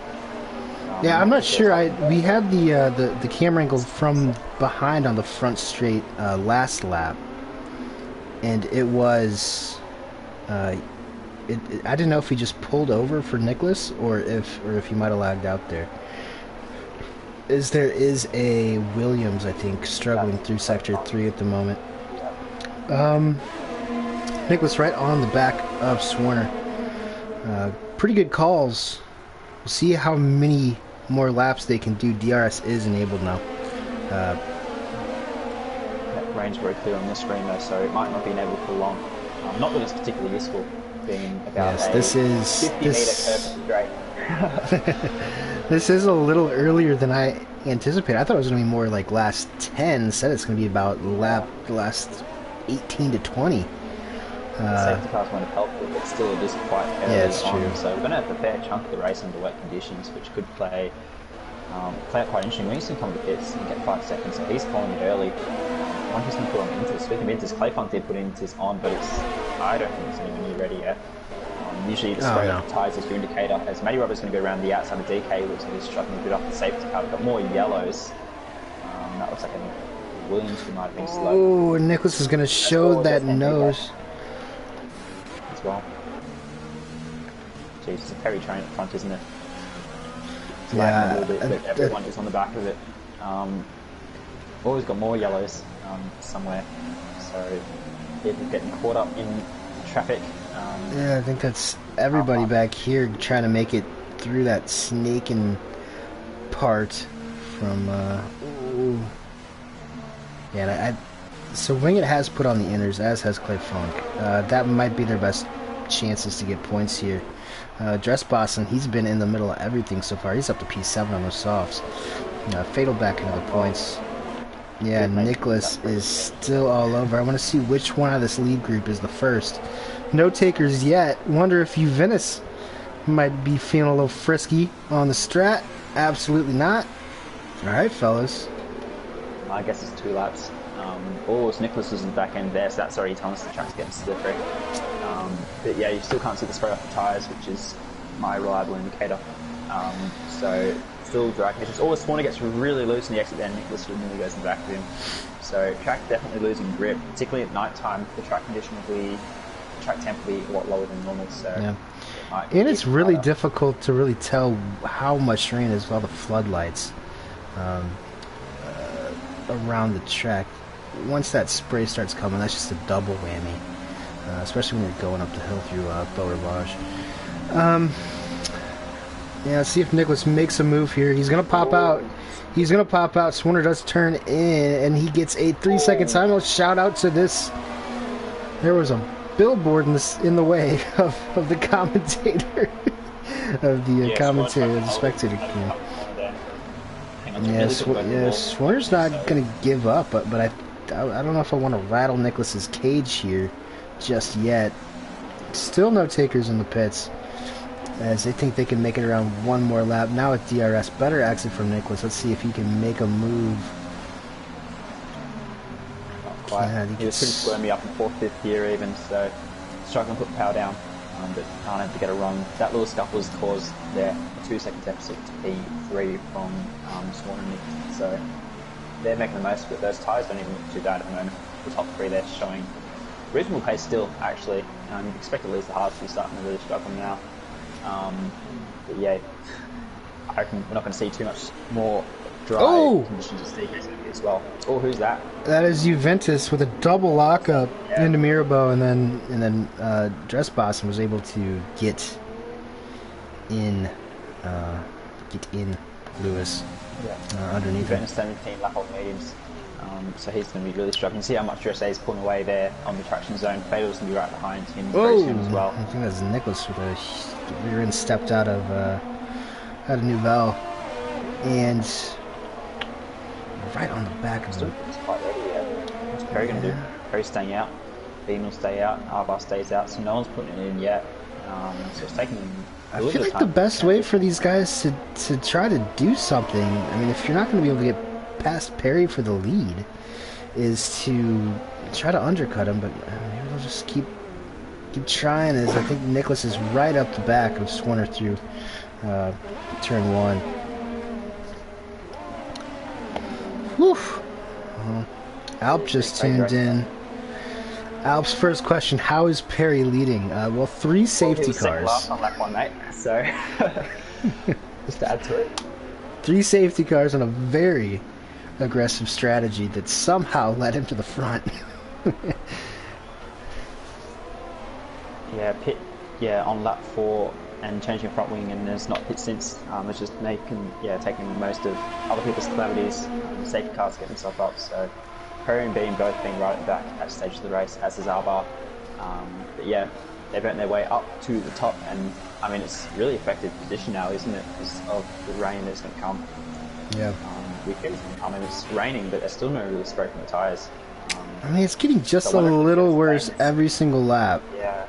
I'm not sure. We had the camera angle from behind on the front straight last lap, and it was I didn't know if he just pulled over for Nicholas or if he might have lagged out there. There is a Williams, I think, struggling through Sector 3 at the moment. Nicholas right on the back of Swarner. Pretty good calls. We'll see how many more laps they can do. DRS is enabled now. That range very clear on the screen though, so it might not be enabled for long. Not that it's particularly useful, being about this is 50 metre curve straight. This is a little earlier than I anticipated. I thought it was going to be more like last 10. Said it's going to be about the last 18 to 20. Safety cars won't have helped, but still it is quite early on. True. So we're going to have a fair chunk of the race under wet conditions, which could play out quite interesting. When he's going to come to pits and get 5 seconds, so he's calling it early. I wonder if he's going to put on Inters. Speaking of Inters, Clay Funk did put Inters on, but I don't think it's anywhere near ready yet. Usually the spray off the tyres is your indicator. As Matty Roberts is going to go around the outside of DK, looks like he's struggling a bit off the safety car. We've got more yellows. That looks like a Williams who might have been slow. Oh, Nicholas is going to show that nose. As well. Jeez, it's a Perry train at the front, isn't it? It's lagging a little bit, but everyone is on the back of it. Always got more yellows somewhere. So people getting caught up in traffic. Yeah, I think that's everybody back here trying to make it through that snaking part from. So Wing It has put on the inners, as has Clay Funk. That might be their best chances to get points here. Dress Boston, he's been in the middle of everything so far. He's up to P7 on those softs. Fatal back into the points. Yeah, Nicholas is still all over. I want to see which one out of this lead group is the first. No takers yet. Wonder if Juventus might be feeling a little frisky on the strat. Absolutely not. Alright, fellas. I guess it's 2 laps. It's Nicholas is in the back end there, so that's already telling us the track's getting slippery. But yeah, you still can't see the spray off the tyres, which is my reliable indicator. So still drag conditions. Or Swanner gets really loose in the exit, then Nicholas really goes in the back of him. So track definitely losing grip, particularly at night time. The track condition will be, track temp will be a lot lower than normal. So yeah. And it's really difficult to really tell how much rain is with all the floodlights around the track. Once that spray starts coming, that's just a double whammy, especially when you're going up the hill through Beau Rivage. Yeah, see if Nicholas makes a move here. He's going to pop out. He's going to pop out. Swanner does turn in, and he gets a 3-second time. Let's shout out to this. There was a billboard in the way of the commentator, of the commentator, the spectator. Yeah, Swanner's not going to give up, but I don't know if I want to rattle Nicholas's cage here just yet. Still no takers in the pits, as they think they can make it around one more lap. Now with DRS, better exit from Nicholas. Let's see if he can make a move. Not quite. Yeah, he was pretty squirmy up in 4th, 5th gear even, so struggling to put power down, but can't able to get it wrong. That little scuffle has caused their 2-second deficit to P3 from Swanner and Nicholas. So they're making the most of it. Those tyres don't even look too bad at the moment. The top 3 they're showing reasonable pace still, actually. You'd expect at least the hards to be starting to really struggle now. But yeah, I reckon we're not going to see too much more dry conditions as well. Oh, who's that? That is Juventus with a double lockup into Mirabeau, and then Dress Boston was able to get in Lewis underneath him. Juventus 17 lap off mediums. So he's going to be really struggling. See how much USA is pulling away there on the traction zone. Fatal's going to be right behind him very soon as well. I think that's Nicholas with a rear end stepped out of Nouvelle, and right on the back of him. It's quite ready yet. What's Perry going to do? Perry's staying out. Bean will stay out. Arbar stays out. So no one's putting it in yet. So it's taking I feel like the best way for these guys to try to do something, I mean, if you're not going to be able to get past Perry for the lead, is to try to undercut him, but maybe they'll just keep trying, as I think Nicholas is right up the back of Swanner through turn 1. Whew. Alp just tuned in. Alp's first question: how is Perry leading? Well, 3 safety cars. Last on lap 1, mate. So just to add to it, 3 safety cars on a very aggressive strategy that somehow led him to the front. Pit on lap 4 and changing front wing, and there's not pit since. It's just taking the most of other people's calamities. Safety cars get themselves up. So Perry and Bean both being right at the back at the stage of the race, as is Arbar. But yeah, they've earned their way up to the top, and I mean it's really affected position now, isn't it? Because of the rain that's going to come. Yeah. I mean it's raining, but there's still no real spray from the tyres. I mean it's getting just a little worse every single lap. Yeah.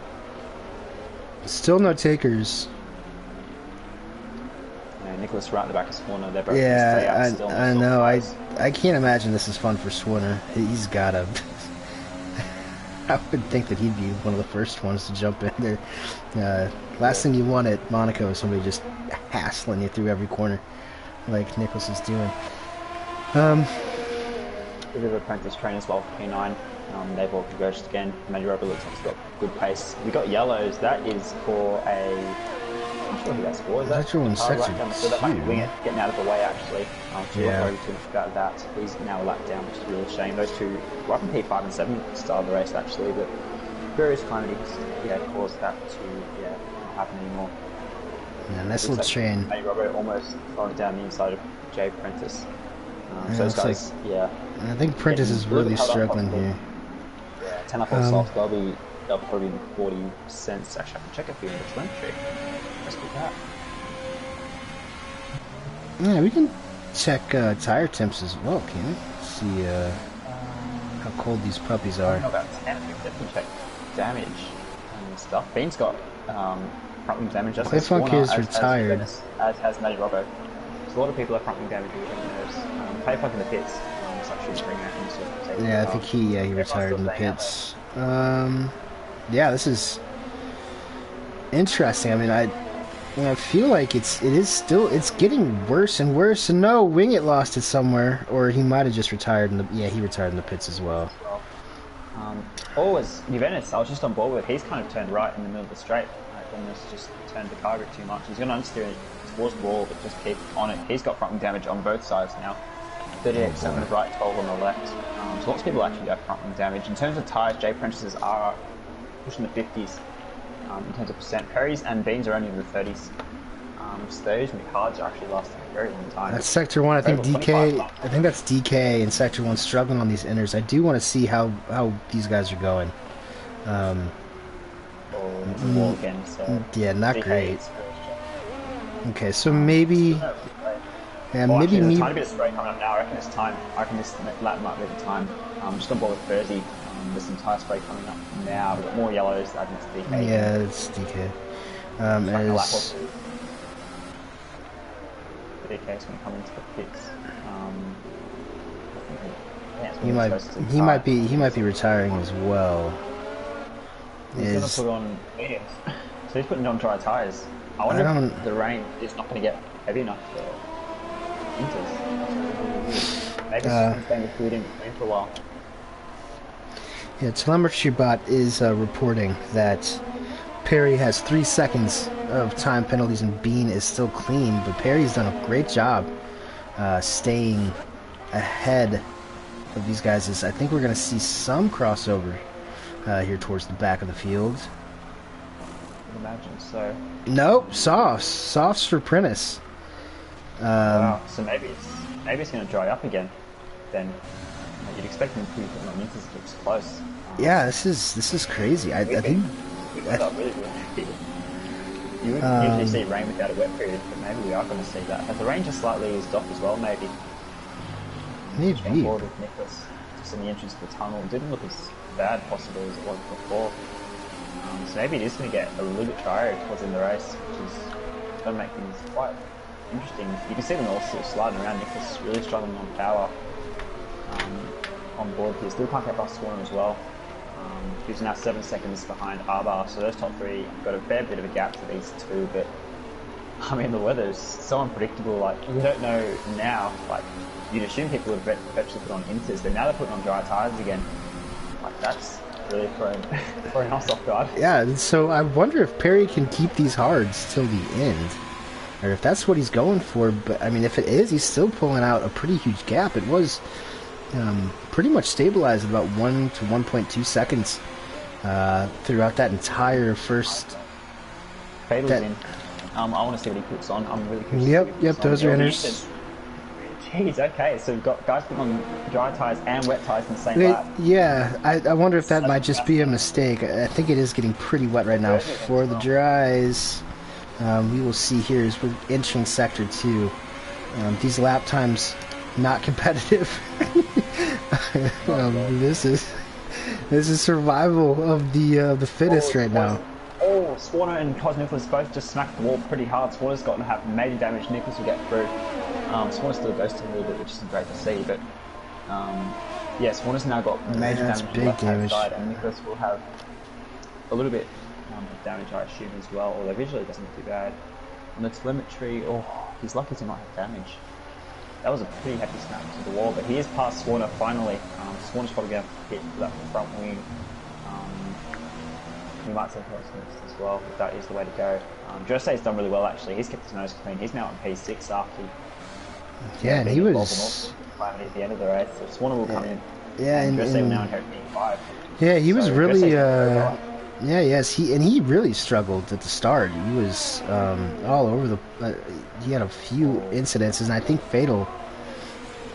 Still no takers. Nicholas right at the back of Swanner. They're both stay out still. I know. I can't imagine this is fun for Swanner. He's gotta. I would think that he'd be one of the first ones to jump in there. Last thing you want at Monaco is somebody just hassling you through every corner, like Nicholas is doing. A bit of apprentice train as well for P9. They've all converged again. Manny Roper looks like he's got good pace. We got yellows. That is for a. I'm not sure who that's for. Is that in section so that might be Wing It getting out of the way actually. So not worried too much about that. He's now a lap down, which is a real shame. Those two were up in P5 and 7 at the start of the race actually, but various calamities caused that to not happen anymore. Yeah, nice little chain. Manny Roper almost throwing it down the inside of Jay Prentice. So those guys, I think Prentice is really struggling here. 10 up on soft, they'll probably be 40 cents. Actually, I can check if you're in the telemetry. Let's do that. Yeah, we can check tire temps as well, can we? See how cold these puppies are. I don't know about 10, I think definitely check damage and stuff. Bean's got front wing damage. Clayfunk is retired. As has Matty Robbo. There's a lot of people have front wing damage who don't know. Clayfunk in the pits. I think he retired in the pits. This is interesting. I mean, And I feel like it's getting worse and worse. And no, Wingett lost it somewhere, or he might have just retired in the he retired in the pits as well. Always Juventus, I was just on board with. He's kind of turned right in the middle of the straight, like almost just turned the car grip too much. He's going to understeer it towards the wall, but just keep on it. He's got front wing damage on both sides now. 38% on the right, 12 on the left. So lots of people actually got front wing damage. In terms of tyres, Jay Prentice's are pushing the 50s in terms of percent. Perry's and Beans are only in the 30s. So those cards are actually lasting a very long time. That's Sector 1. I think DK. I think that's DK in Sector 1 struggling on these inners. I do want to see how these guys are going. Wall again, so yeah, not DK great. Okay, so maybe. Yeah, well, maybe actually, me. There's a tiny bit of spray coming up now. I reckon it's time. I reckon this lap might be the time. Just on board with 30. There's some tyre spray coming up now. We've got more yellows. I think it's DK. Yeah, it's DK. As DK's going to come into the pits. he might be retiring as well. He's going to put on mediums. So he's putting on dry tyres. I wonder if the rain is not going to get heavy enough for Inters. Maybe it's going to be food in for a while. Yeah, Telemetry Bot is reporting that Perry has 3 seconds of time penalties and Bean is still clean, but Perry's done a great job staying ahead of these guys. I think we're going to see some crossover here towards the back of the field. I would imagine so. Nope, softs for Prentice. Wow, so maybe it's going to dry up again. Then you'd expect him to be putting on Inters if it's close. Yeah, this is crazy. I think. You wouldn't usually see rain without a wet period, but maybe we are going to see that. Has the rain just slightly eased off as well, maybe? Maybe. On board with Nicholas, just in the entrance to the tunnel. It didn't look as bad possible as it was before. So maybe it is going to get a little bit drier towards the end of the race, which is going to make things quite interesting. You can see them all sort of sliding around. Nicholas really struggling on power on board here. Still can't get past Swan as well. He's now 7 seconds behind Arbar, so those top three have got a fair bit of a gap to these two, but I mean the weather's so unpredictable, like we don't know now, like you'd assume people would eventually put on Inters, but now they're putting on dry tyres again. Like that's really throwing us off guard. Yeah, so I wonder if Perry can keep these hards till the end, or if that's what he's going for, but I mean if it is, he's still pulling out a pretty huge gap. It was pretty much stabilized at about 1 to 1.2 seconds throughout that entire first. Fatal's in. I want to see what he puts on. I'm really curious. Yep, those are inners. Jeez, okay, so we've got guys putting on dry tyres and wet tyres in the same lap. Yeah, I wonder if that might just be a mistake. I think it is getting pretty wet right now for the dries. We will see here as we're entering Sector 2. These lap times not competitive. This is survival of the fittest right now. Oh, Swanner and Cos Nicholas both just smacked the wall pretty hard. Swanner's got to have major damage. Nicholas will get through. Swanner still ghosting a little bit, which isn't great to see, but yeah, Swanner's now got major damage on the left-hand side, and Nicholas will have a little bit of damage, I assume, as well, although visually it doesn't look too bad. On the telemetry, he's lucky to not have damage. That was a pretty hefty snap to the wall, but he is past Swanner finally. Swanner's probably going to have to hit that front wing. He might say next as well, if that is the way to go. Dressay's done really well actually. He's kept his nose clean. He's now on P6 after. Yeah, and he was. At the end of the race, so Swanner will come in. Yeah, and Dressay will now inherit P5. Yeah, he was really. He really struggled at the start. He was all over the. He had a few incidences, and I think Fatal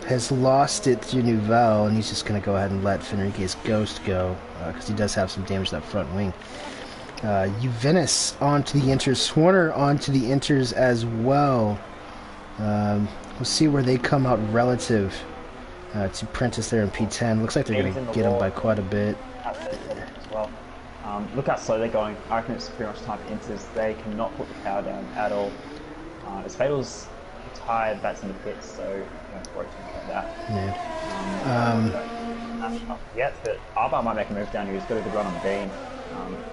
has lost it to Nouvelle, and he's just going to go ahead and let Fenrique's Ghost go because he does have some damage to that front wing. Juventus onto the inters, Swanner onto the inters as well. We'll see where they come out relative to Prentice there in P10. Looks like they're going to get him by quite a bit. As well. Look how slow they're going. I reckon it's pretty much time for inters. They cannot put the power down at all. As Fatal's tired, that's in the pits, so you don't have to worry too much about that. Yeah, but Arbar might make a move down here. He's got a good run on Bean.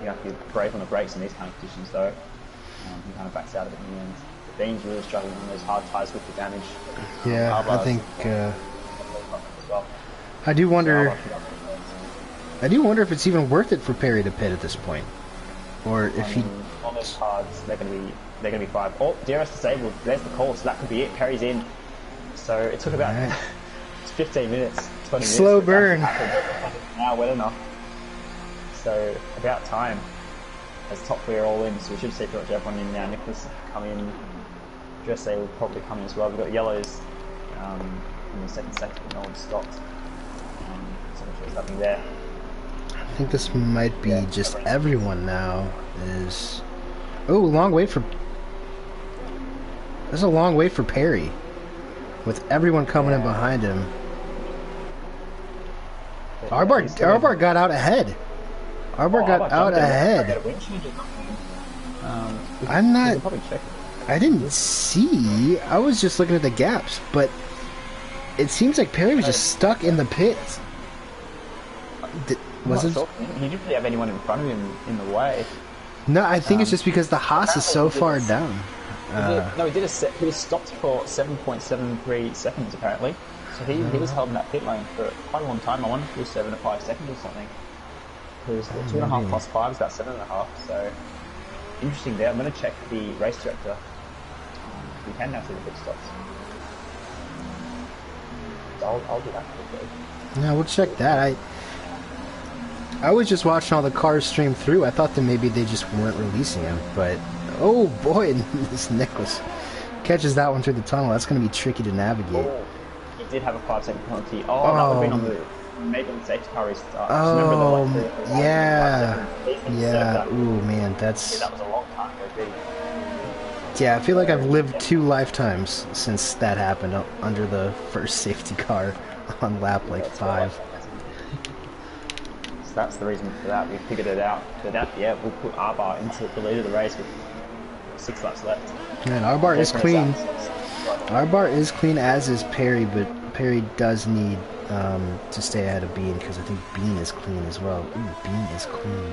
You have to be brave on the brakes in these kind of conditions, though. He kind of backs out of it in the end. Bean's really struggling on those hard tyres with the damage. Yeah, I think. As well. I do wonder. So I do wonder if it's even worth it for Perry to pit at this point, or if he. On those cards, they're going to be 5. Oh, DRS disabled. There's the call, so that could be it. Perry's in. So it took about 15 minutes, 20 minutes. Slow burn. Now well enough. So about time. As top 3 are all in, so we should see pretty much everyone in now. Nicholas come in. Dressay will probably come in as well. We've got yellows in the second sector, but no one stopped. So I'm not sure there's nothing there. I think this might be just everyone now. Is long wait for. There's a long wait for Perry, with everyone coming in behind him. Arbar got out ahead. Arbar got out ahead. I'm not. I didn't see. I was just looking at the gaps, but it seems like Perry was just stuck in the pits. Was it? He didn't really have anyone in front of him in the way. No, I think it's just because the Haas is so far down. He was stopped for 7.73 seconds apparently. So he was held in that pit lane for quite a long time. I wonder if it was 7 to 5 seconds or something. Because 2.5 plus 5 is about 7.5. So interesting there. I'm going to check the race director. We can now see the pit stops. So I'll do that quickly. Yeah, we'll check that. I was just watching all the cars stream through. I thought that maybe they just weren't releasing him, but oh boy, this Nicholas catches that one through the tunnel. That's going to be tricky to navigate. Oh, he did have a 5-second penalty. That would have been on the maybe on the safety car restart. Yeah. Ooh man, that's. Yeah, that was a long time ago. Yeah, I feel like I've lived 2 lifetimes since that happened under the first safety car on lap 5. So that's the reason for that. We figured it out. But we'll put Arbar into the lead of the race with 6 laps left. Man, Arbar is clean. Arbar is clean, as is Perry, but Perry does need to stay ahead of Bean, because I think Bean is clean as well. Ooh, Bean is clean.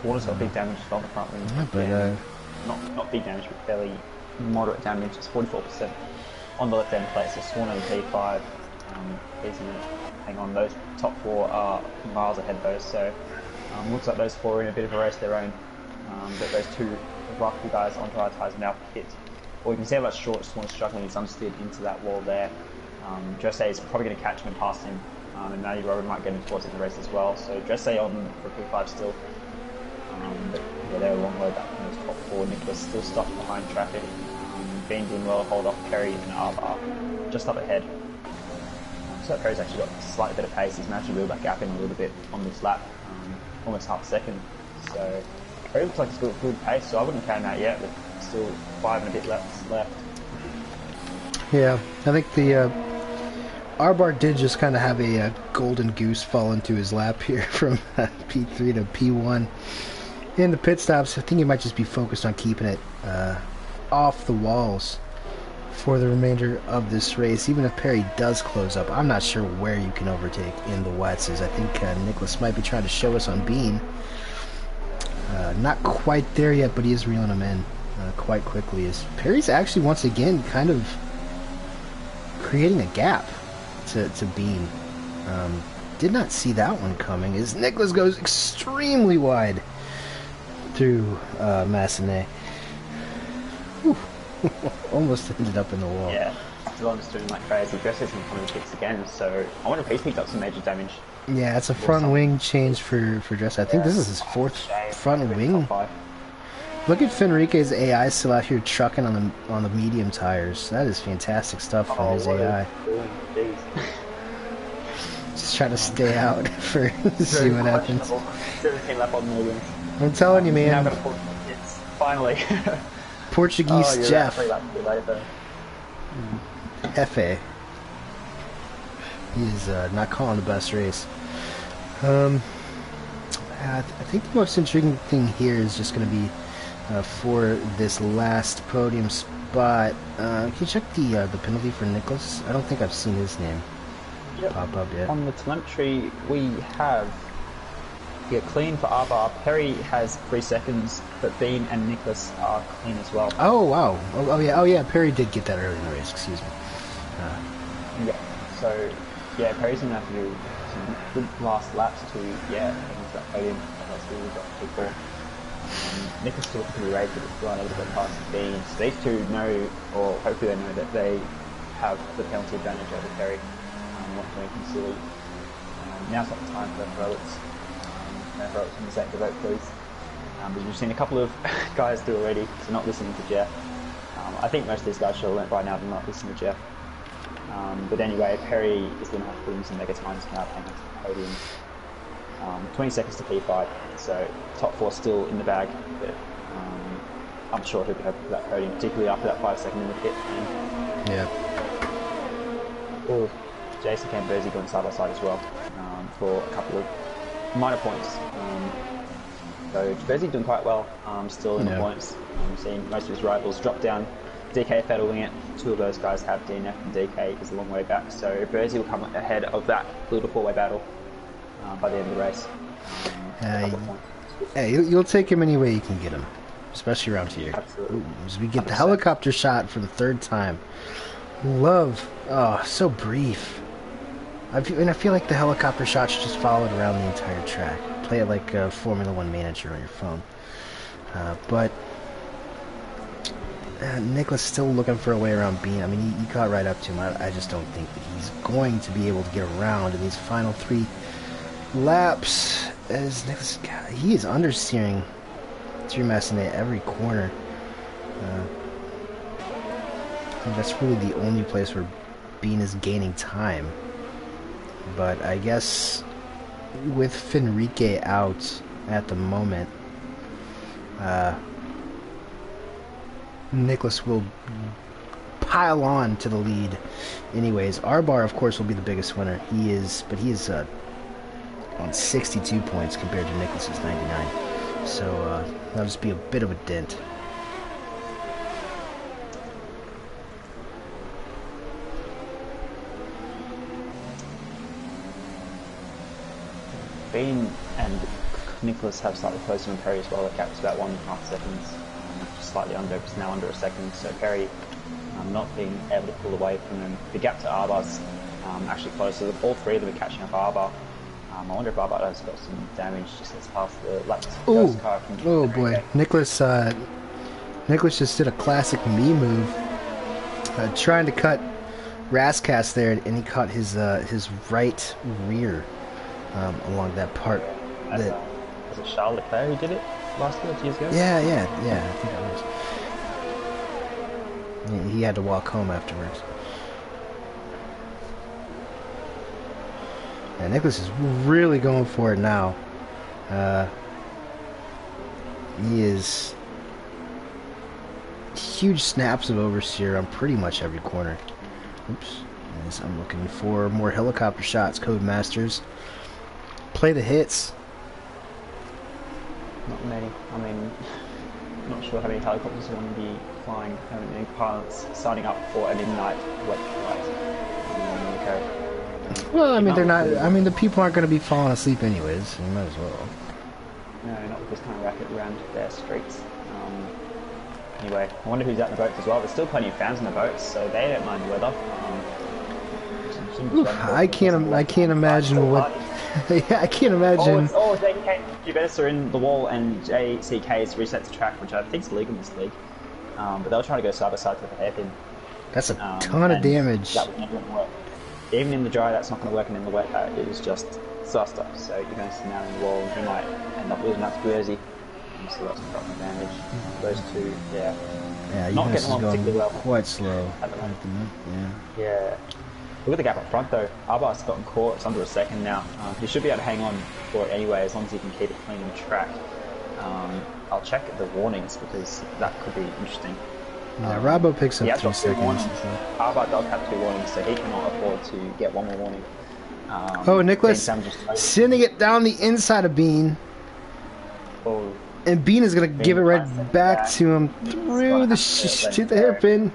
Water's got big damage on the front wing. Yeah, but not big damage, but fairly moderate damage. It's 44% on the left-hand plate. So Swan and P5, easy to hang on. Those top 4 are miles ahead of those. So looks like those 4 are in a bit of a race of their own. But those 2 rough guys on dry tyres now hit. Or you can see how much short Swan is struggling. He's unsteered into that wall there. Dressay is probably going to catch him and pass him. And Matty Robin might get him towards the race as well. So Dressay on for P5 still. But yeah, they're a long way back from those top 4. Nicholas still stopped behind traffic. Bean doing well, hold off Perry and Arbar just up ahead. So Perry's actually got slightly better pace. He's managed to reel that gap in a little bit on this lap, almost half a second. So Perry looks like he's got good pace, so I wouldn't count him out yet, but still 5 and a bit laps left. Yeah, I think the Arbar did just kind of have a golden goose fall into his lap here from P3 to P1. In the pit stops, I think he might just be focused on keeping it off the walls for the remainder of this race. Even if Perry does close up, I'm not sure where you can overtake in the wets. As I think Nicholas might be trying to show us on Bean. Not quite there yet, but he is reeling him in quite quickly. As Perry's actually once again kind of creating a gap to Bean. Did not see that one coming, as Nicholas goes extremely wide through Massenet. Almost ended up in the wall. Yeah, still just doing like crazy. Dressay's in coming picks again, so I wonder if he's picked up some major damage. Yeah, it's a front wing change for Dressay. I think this is his 4th front wing. Look at Fenrique's AI still out here trucking on the medium tires. That is fantastic stuff from his AI. Just trying to stay out for see what happens. 17 lap on medium. I'm telling you, man. Finally. Portuguese Jeff. F.A. He's not calling the best race. I think the most intriguing thing here is just going to be for this last podium spot. Can you check the penalty for Nicholas? I don't think I've seen his name pop up yet. On the telemetry, we have Yeah, clean for R-Bar. Perry has 3 seconds, but Bean and Nicholas are clean as well. Oh wow. Oh yeah. Perry did get that early in the race. Excuse me. Yeah. So yeah, Perry's gonna have to do some good last laps to get into that podium. That's really got people. Nicholas still can be rated if run a little bit past Bean. So these two know, or hopefully they know that they have the penalty advantage over Perry. Not doing anything silly. Now's not the time for heroics. No heroics in the sector vote, please. But you've seen a couple of guys do already, so not listening to Jeff. I think most of these guys should have learnt by now to not listen to Jeff. But anyway, Perry is going to have to put in some mega times now to hang on to the podium. 20 seconds to P5, so top 4 still in the bag, but I'm sure he'll be hoping for that podium, particularly after that 5-second in the pit. Yeah. Oh, Jason Camberzi going side by side as well for a couple of minor points. So Camberzi doing quite well, still in the points. Seeing most of his rivals drop down. DK fettling it. 2 of those guys have DNF, and DK is a long way back. So Berzi will come ahead of that little 4-way battle by the end of the race. Hey, you'll take him any way you can get him, especially around here. Absolutely. Ooh, as we get 100%. the helicopter shot for the 3rd time. So brief. I feel like the helicopter shot should just follow it around the entire track. Play it like a Formula 1 manager on your phone. But Nicholas still looking for a way around Bean. I mean, he caught right up to him. I just don't think that he's going to be able to get around in these final 3 laps. As Nicholas, God, he is understeering through Massenet every corner. I think that's really the only place where Bean is gaining time. But I guess with Fenrique out at the moment, Nicholas will pile on to the lead. Anyways, R-Bar, of course, will be the biggest winner. He is on 62 points compared to Nicholas's 99. So that'll just be a bit of a dent. Bean and Nicholas have slightly closer than Perry as well. The gap is about 1.5 seconds, just slightly under. It's now under a second. So Perry not being able to pull away from them. The gap to Arbar's actually closer. All 3 of them are catching up Arbar. I wonder if Arbar has got some damage just as past the lap. Oh boy, Nicholas just did a classic me move, trying to cut Rascast there, and he caught his right rear. Along that part. Was it Charles Leclerc who did it last year, 2 years ago? Yeah, I think it was. He had to walk home afterwards. And Nicholas is really going for it now. He is huge snaps of oversteer on pretty much every corner. Oops. As I'm looking for more helicopter shots, Codemasters. Play the hits. Not many. I mean, I'm not sure how many helicopters are going to be flying. How many pilots signing up for a midnight wet flight. Well, I mean, they're not. I mean, the people aren't going to be falling asleep anyways. So you might as well. No, not with this kind of racket around their streets. Anyway, I wonder who's out in the boats as well. There's still plenty of fans in the boats, so they don't mind the weather. I can't imagine what. Yeah, I can't imagine. JK, Juventus are in the wall, and JCK's reset the track, which I think is legal in this league. But they were trying to go side by side with the hairpin. That's a ton of damage. That was never going to work. Even in the dry, that's not going to work, and in the wet, it is just disaster. So you're going to sit down in the wall, and you might end up losing that to Jersey. So that's a problem advantage. Those 2, yeah. Yeah, not getting along particularly well. Quite slow at the moment. Yeah. Look at the gap up front though. Arbar's gotten caught. It's under a second now. He should be able to hang on for it anyway, as long as he can keep it clean in the track. I'll check the warnings because that could be interesting. Yeah, Robbo picks up 3 seconds. Arbar does have 2 warnings, so he cannot afford to get 1 more warning. Nicholas sending it down the inside of Bean. Oh. And Bean is going to give it right back to him through the hairpin.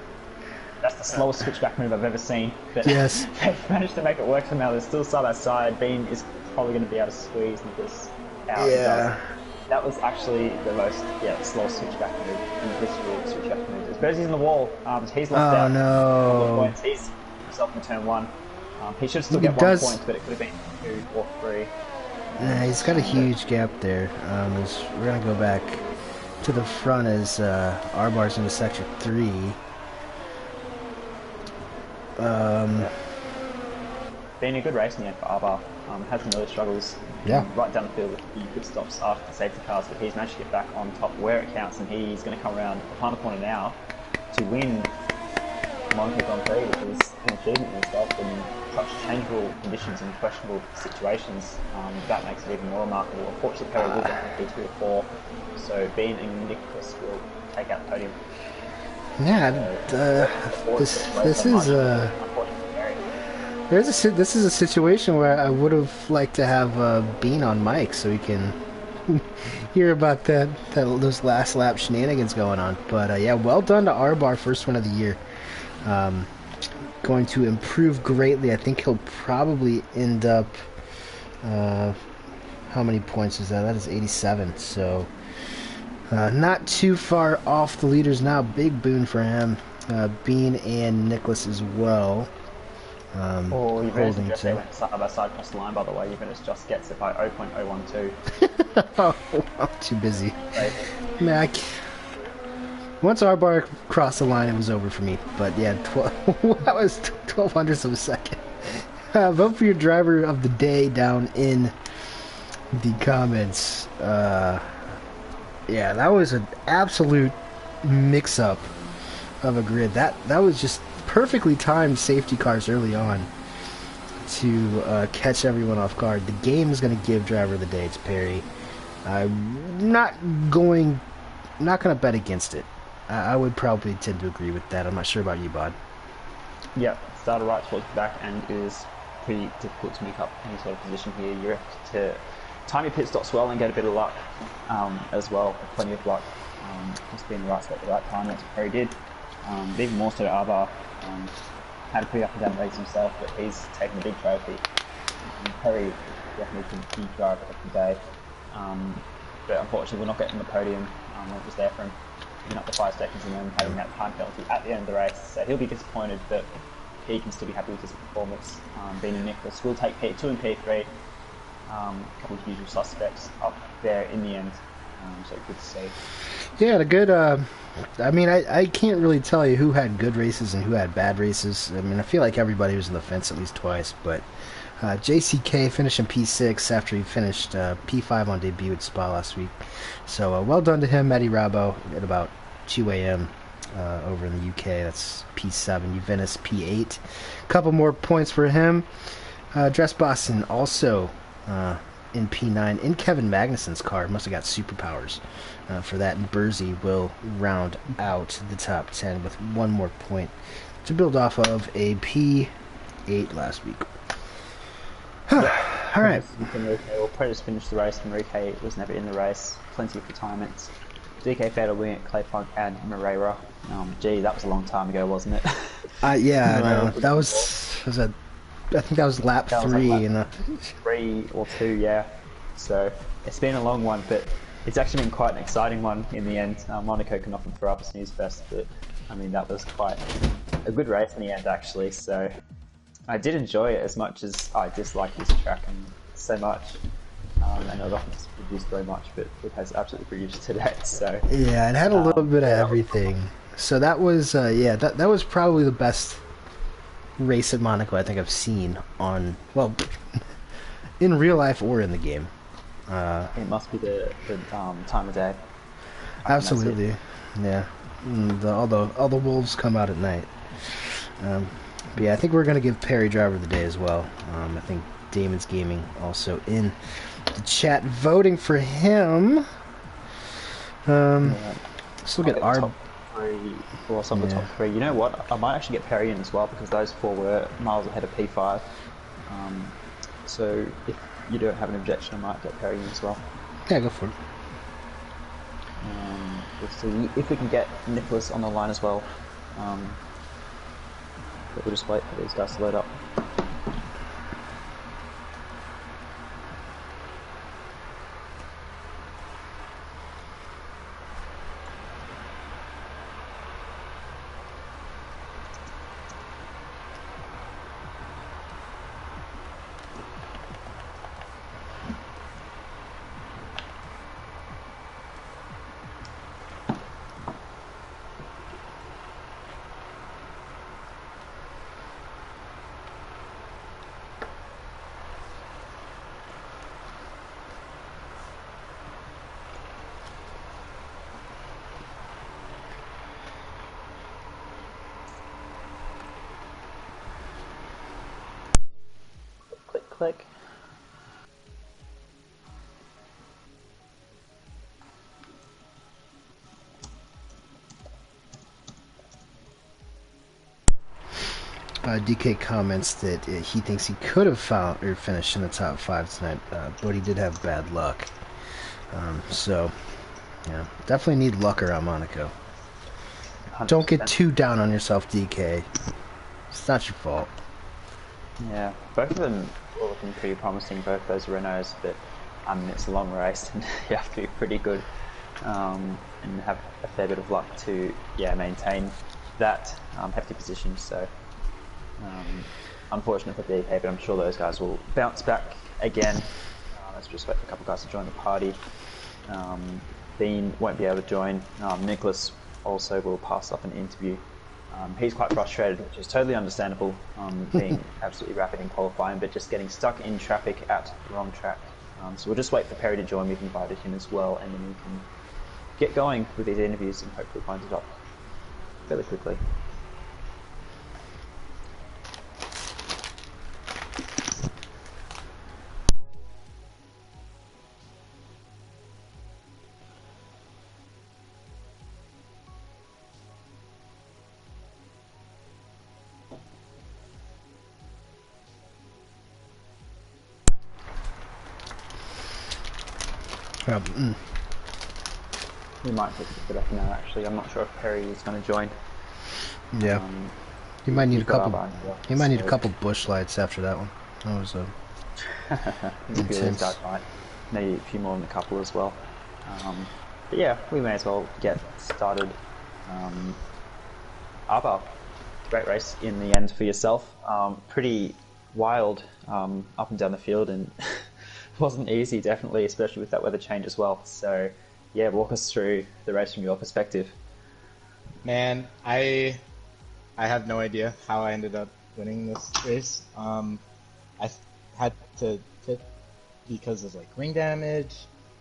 That's the slowest switchback move I've ever seen. But yes. They've managed to make it work somehow. They're still side by side. Bean is probably going to be able to squeeze Nicholas out. He does. Yeah. That was actually the most slowest switchback move in the history of switchback moves. As Bertie's in the wall, he's lost Oh out a couple of no. points. He's himself in turn 1. He should still He get 1 does. point, but it could have been 2 or 3. Nah, he's got a huge gap there. We're gonna go back to the front as R-Bar's into sector 3. Been a good race in the end for Arbar. Had some early struggles right down the field with the good stops after the safety cars, but he's managed to get back on top where it counts, and he's going to come around the final corner now to win Monaco Grand Prix, which is an achievement in itself in such changeable conditions and questionable situations. That makes it even more remarkable. Unfortunately, Perry was on P3 or 4, so Bean and Nicholas will take out the podium. Yeah, this is this is a situation where I would have liked to have Bean on mic so we can hear about those last lap shenanigans going on. But yeah, well done to R-Bar, first one of the year. Going to improve greatly. I think he'll probably end up. How many points is that? That is 87. So not too far off the leaders now. Big boon for him. Bean and Nicholas as well. Juventus just went side by side across the line, by the way. Juventus just gets it by 0.012. Oh, I'm too busy. Mac. Once R-Bar crossed the line, it was over for me. But yeah, that was 12 hundredths of a second. Vote for your driver of the day down in the comments. Yeah, that was an absolute mix-up of a grid. That was just perfectly timed safety cars early on to catch everyone off guard. The game is going to give driver of the day to Perry. I'm not going to bet against it. I would probably tend to agree with that. I'm not sure about you, Bod. Yeah, started right towards the back, and it is pretty difficult to make up any sort of position here. You have to time your pit stops well and get a bit of luck as well. Plenty of luck. Just be in the right spot at the right time. That's what Perry did. Even more so, Arbar had a pretty up and down race himself, but he's taken a big trophy. Perry definitely the driver of the day. But unfortunately, we're not getting the podium when it was there for him. Giving up the 5 seconds and then having that time penalty at the end of the race. So he'll be disappointed, but he can still be happy with his performance. Bean and Nicholas will take P2 and P3. A couple of usual suspects up there in the end. So good to see. Yeah, the good. I mean, I can't really tell you who had good races and who had bad races. I mean, I feel like everybody was in the fence at least twice. But JCK finishing P6 after he finished P5 on debut at Spa last week. So well done to him, Matty Rabo, at about 2 a.m. Over in the UK. That's P7. Juventus P8. A couple more points for him. Dress Boston also in P9 in Kevin Magnuson's car. Must have got superpowers for that. And Bursey will round out the top 10 with one more point to build off of a P8 last week. All right. Well, Prentice finished the race. Enrique was never in the race. Plenty of retirements. DK Fader, William, Clay Funk, and Moreira. Gee, that was a long time ago, wasn't it? Yeah, no, that was I think that was lap 3. Like lap 3 or 2, yeah. So it's been a long one, but it's actually been quite an exciting one in the end. Monaco can often throw up a snooze fest, but I mean, that was quite a good race in the end, actually. So I did enjoy it as much as I disliked this track and so much. And it often produced very much, but it has absolutely produced today. So yeah, it had a little bit of everything. So that was that was probably the best race at Monaco I think I've seen on, well, in real life or in the game. It must be the time of day. Absolutely, yeah. All the wolves come out at night. But yeah, I think we're gonna give Perry driver of the day as well. I think Damon's Gaming also in the chat voting for him. Still get our top 3 or some of the top 3. You know what? I might actually get Perry in as well because those 4 were miles ahead of P5. So if you don't have an objection, I might get Perry in as well. Yeah, go for it. We'll see if we can get Nicholas on the line as well. But we'll just wait for these guys to load up. Click. DK comments that he thinks he could have found or finished in the top 5 tonight, but he did have bad luck. So, yeah, definitely need luck around Monaco. 100%. Don't get too down on yourself, DK. It's not your fault. Yeah, both of them are looking pretty promising, both those Renaults, but it's a long race and you have to be pretty good and have a fair bit of luck to maintain that hefty position. So unfortunate for DK, but I'm sure those guys will bounce back again. Let's just wait for a couple of guys to join the party. Dean won't be able to join. Nicholas also will pass up an interview. He's quite frustrated, which is totally understandable, being absolutely rapid in qualifying, but just getting stuck in traffic at the wrong track. So we'll just wait for Perry to join. We've invited him as well, and then we can get going with these interviews and hopefully find it up fairly quickly. We might take a bit off now, actually. I'm not sure if Perry is going to join. Yeah. He might need a couple. He might need a couple bush lights after that one. That was intense. Maybe a few more than a couple as well. But yeah, we may as well get started. Arba, great race in the end for yourself. Pretty wild up and down the field, and wasn't easy, definitely, especially with that weather change as well. So yeah, walk us through the race from your perspective. Man, I have no idea how I ended up winning this race. I had to pit because of like wing damage,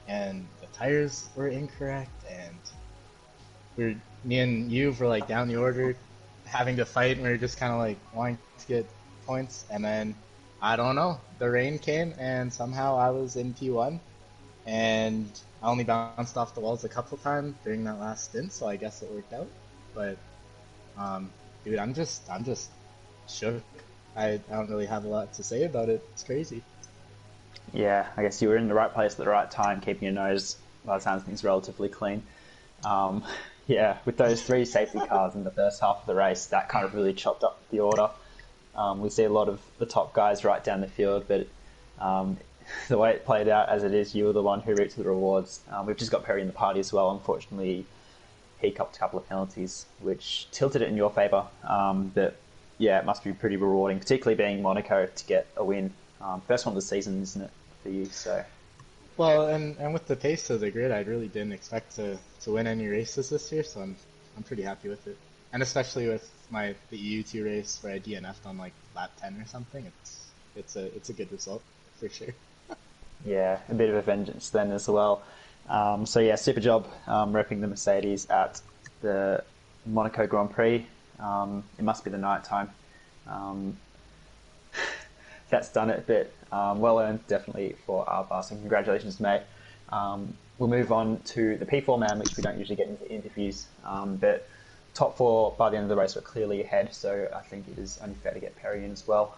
and the tires were incorrect, and me and you were like down the order, having to fight, and we were just kind of like wanting to get points, and then I don't know, the rain came, and somehow I was in P1, and I only bounced off the walls a couple times during that last stint, so I guess it worked out. But dude, I'm just shook. I don't really have a lot to say about it. It's crazy. Yeah, I guess you were in the right place at the right time, keeping your nose, by the sounds of things, relatively clean. Yeah, with those 3 safety cars in the first half of the race, that kind of really chopped up the order. We see a lot of the top guys right down the field, but the way it played out as it is, you were the one who reaped the rewards. We've just got Perry in the party as well. Unfortunately, he copped a couple of penalties, which tilted it in your favour. But yeah, it must be pretty rewarding, particularly being Monaco, to get a win. First one of the season, isn't it, for you? So. Well, and with the pace of the grid, I really didn't expect to win any races this year, so I'm pretty happy with it. And especially with the EU2 race where I DNF'd on like lap 10 or something, it's a good result for sure. Yeah, a bit of a vengeance then as well. So yeah, super job repping the Mercedes at the Monaco Grand Prix. It must be the night time. That's done it, but well earned definitely for Arba, so congratulations, mate. We'll move on to the P4 man, which we don't usually get into interviews, but top 4 by the end of the race were clearly ahead, so I think it is only fair to get Perry in as well.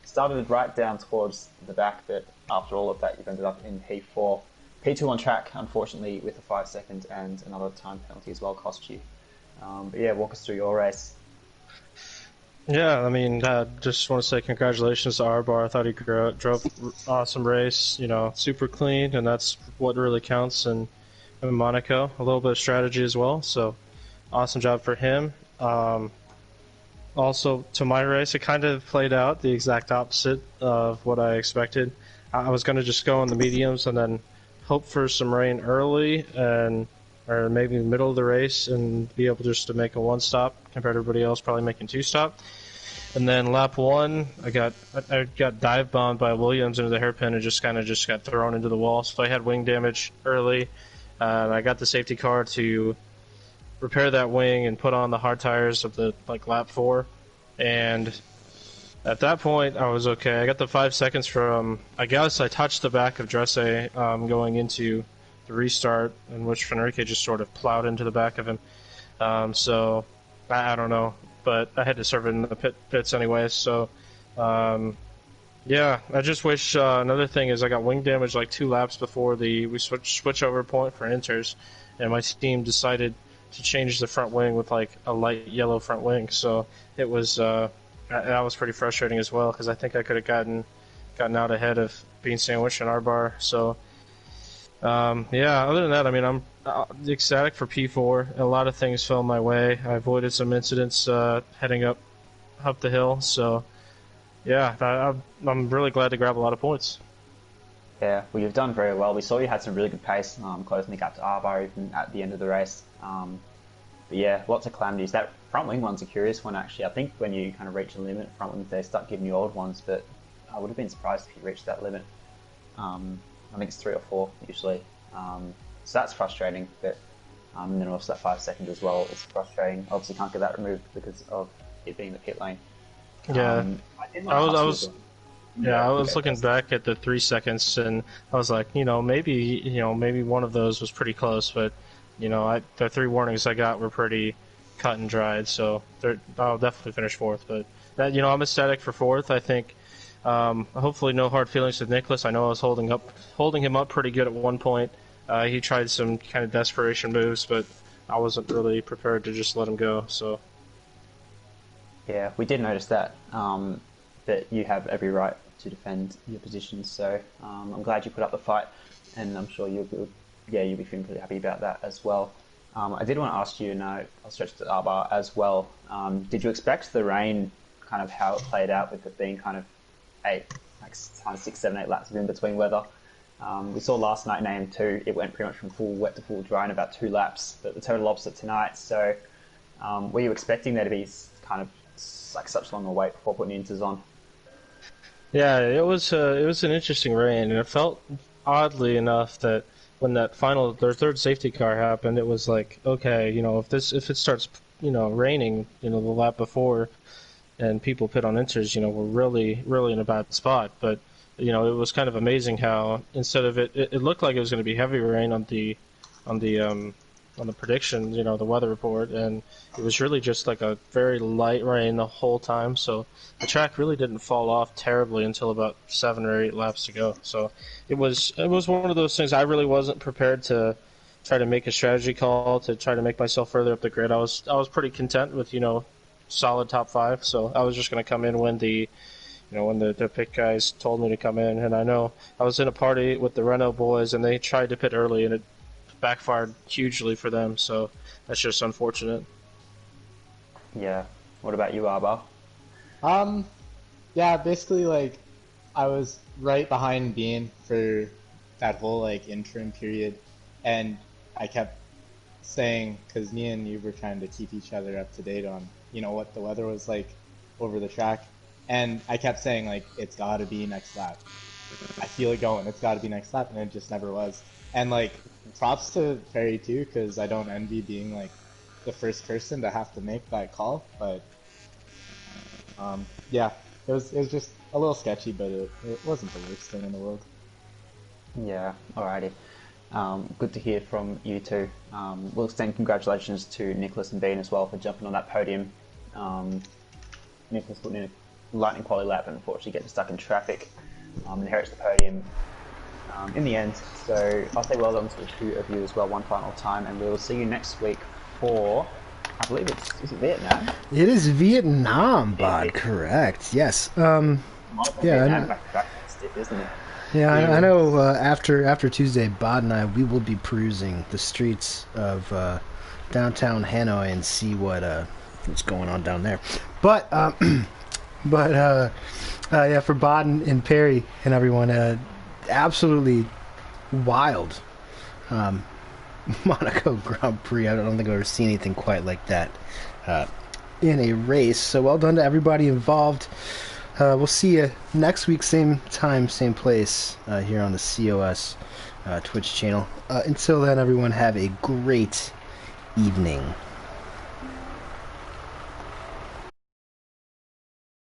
Started right down towards the back, but after all of that, you've ended up in P4. P2 on track, unfortunately, with a 5-second and another time penalty as well cost you. But yeah, walk us through your race. Yeah, I mean, just want to say congratulations to Arbar. I thought he drove awesome race, super clean, and that's what really counts in Monaco. A little bit of strategy as well, so awesome job for him. Also, to my race, it kind of played out the exact opposite of what I expected. I was going to just go in the mediums and then hope for some rain early or maybe in the middle of the race and be able just to make a 1-stop compared to everybody else probably making 2-stop. And then lap 1, I got dive bombed by Williams into the hairpin and just got thrown into the wall. So I had wing damage early. I got the safety car to repair that wing and put on the hard tires of the lap 4, and At that point, I was okay. I got the 5 seconds from, I guess I touched the back of Dresse going into the restart, in which Fenrique just sort of plowed into the back of him. So, I don't know. But I had to serve it in the pits anyway, so... yeah, I just wish another thing is I got wing damage like 2 laps before we switch over point for inters, and my team decided to change the front wing with like a light yellow front wing. So it was that was pretty frustrating as well because I think I could have gotten out ahead of being sandwiched in our bar. So yeah, other than that, I mean I'm ecstatic for P4. A lot of things fell my way. I avoided some incidents heading up the hill. So. Yeah, I'm really glad to grab a lot of points. Yeah, well, you've done very well. We saw you had some really good pace, closing the gap to R-Bar even at the end of the race. But yeah, lots of calamities. That front wing one's a curious one, actually. I think when you kind of reach a limit, front wings, they start giving you old ones, but I would have been surprised if you reached that limit. I think it's 3 or 4, usually. So that's frustrating, but and then also that 5 seconds as well is frustrating. Obviously can't get that removed because of it being the pit lane. Yeah, I was looking first. back at the 3 seconds, and I was like, maybe one of those was pretty close, but the 3 warnings I got were pretty cut and dried, so I'll definitely finish 4th. But that, I'm ecstatic for 4th. I think hopefully no hard feelings with Nicholas. I know I was holding him up pretty good at one point. He tried some kind of desperation moves, but I wasn't really prepared to just let him go. So. Yeah, we did notice that you have every right to defend your position. So I'm glad you put up the fight, and I'm sure you'll be feeling pretty happy about that as well. I did want to ask you, and I'll stretch to Arbar as well. Did you expect the rain, kind of how it played out with it being kind of 6, 7, 8 laps of in between weather? We saw last night in AM2, it went pretty much from full wet to full dry in about 2 laps, but the total opposite tonight. So were you expecting there to be kind of like such long a wait before putting inters on? Yeah, it was an interesting rain, and it felt oddly enough that when their 3rd safety car happened, it was like, okay, if it starts raining the lap before, and people pit on inters, we're really really in a bad spot. But it was kind of amazing how instead of it looked like it was going to be heavy rain on the prediction, the weather report, and it was really just like a very light rain the whole time, so the track really didn't fall off terribly until about 7 or 8 laps to go. So it was one of those things. I really wasn't prepared to try to make a strategy call to try to make myself further up the grid. I was pretty content with solid top 5, so I was just going to come in when the pit guys told me to come in. And I know I was in a party with the Renault boys, and they tried to pit early, and it backfired hugely for them, so that's just unfortunate. Yeah. What about you, Arbar? Yeah, basically, like, I was right behind Bean for that whole, like, interim period, and I kept saying, because me and you were trying to keep each other up to date on, what the weather was like over the track, and I kept saying, like, it's gotta be next lap. I feel it going, it's gotta be next lap, and it just never was. And, like, props to Ferry too, because I don't envy being like the first person to have to make that call. But yeah, it was just a little sketchy, but it wasn't the worst thing in the world. Yeah, alrighty. Good to hear from you two. We'll extend congratulations to Nicholas and Bean as well for jumping on that podium. Nicholas putting in a lightning quality lap and unfortunately getting stuck in traffic. Inherits the podium in the end. So I'll say well done to the 2 of you as well one final time, and we will see you next week for, I believe is it Vietnam? It is Vietnam, Bod, correct. Yes. Vietnam back stiff, isn't it? Yeah, I know. After Tuesday, Bod and I, we will be perusing the streets of downtown Hanoi and see what's going on down there. But yeah, for Bod and Perry and everyone, absolutely wild Monaco Grand Prix. I don't think I've ever seen anything quite like that in a race. So well done to everybody involved. We'll see you next week, same time, same place, here on the COS Twitch channel. Until then, everyone, have a great evening.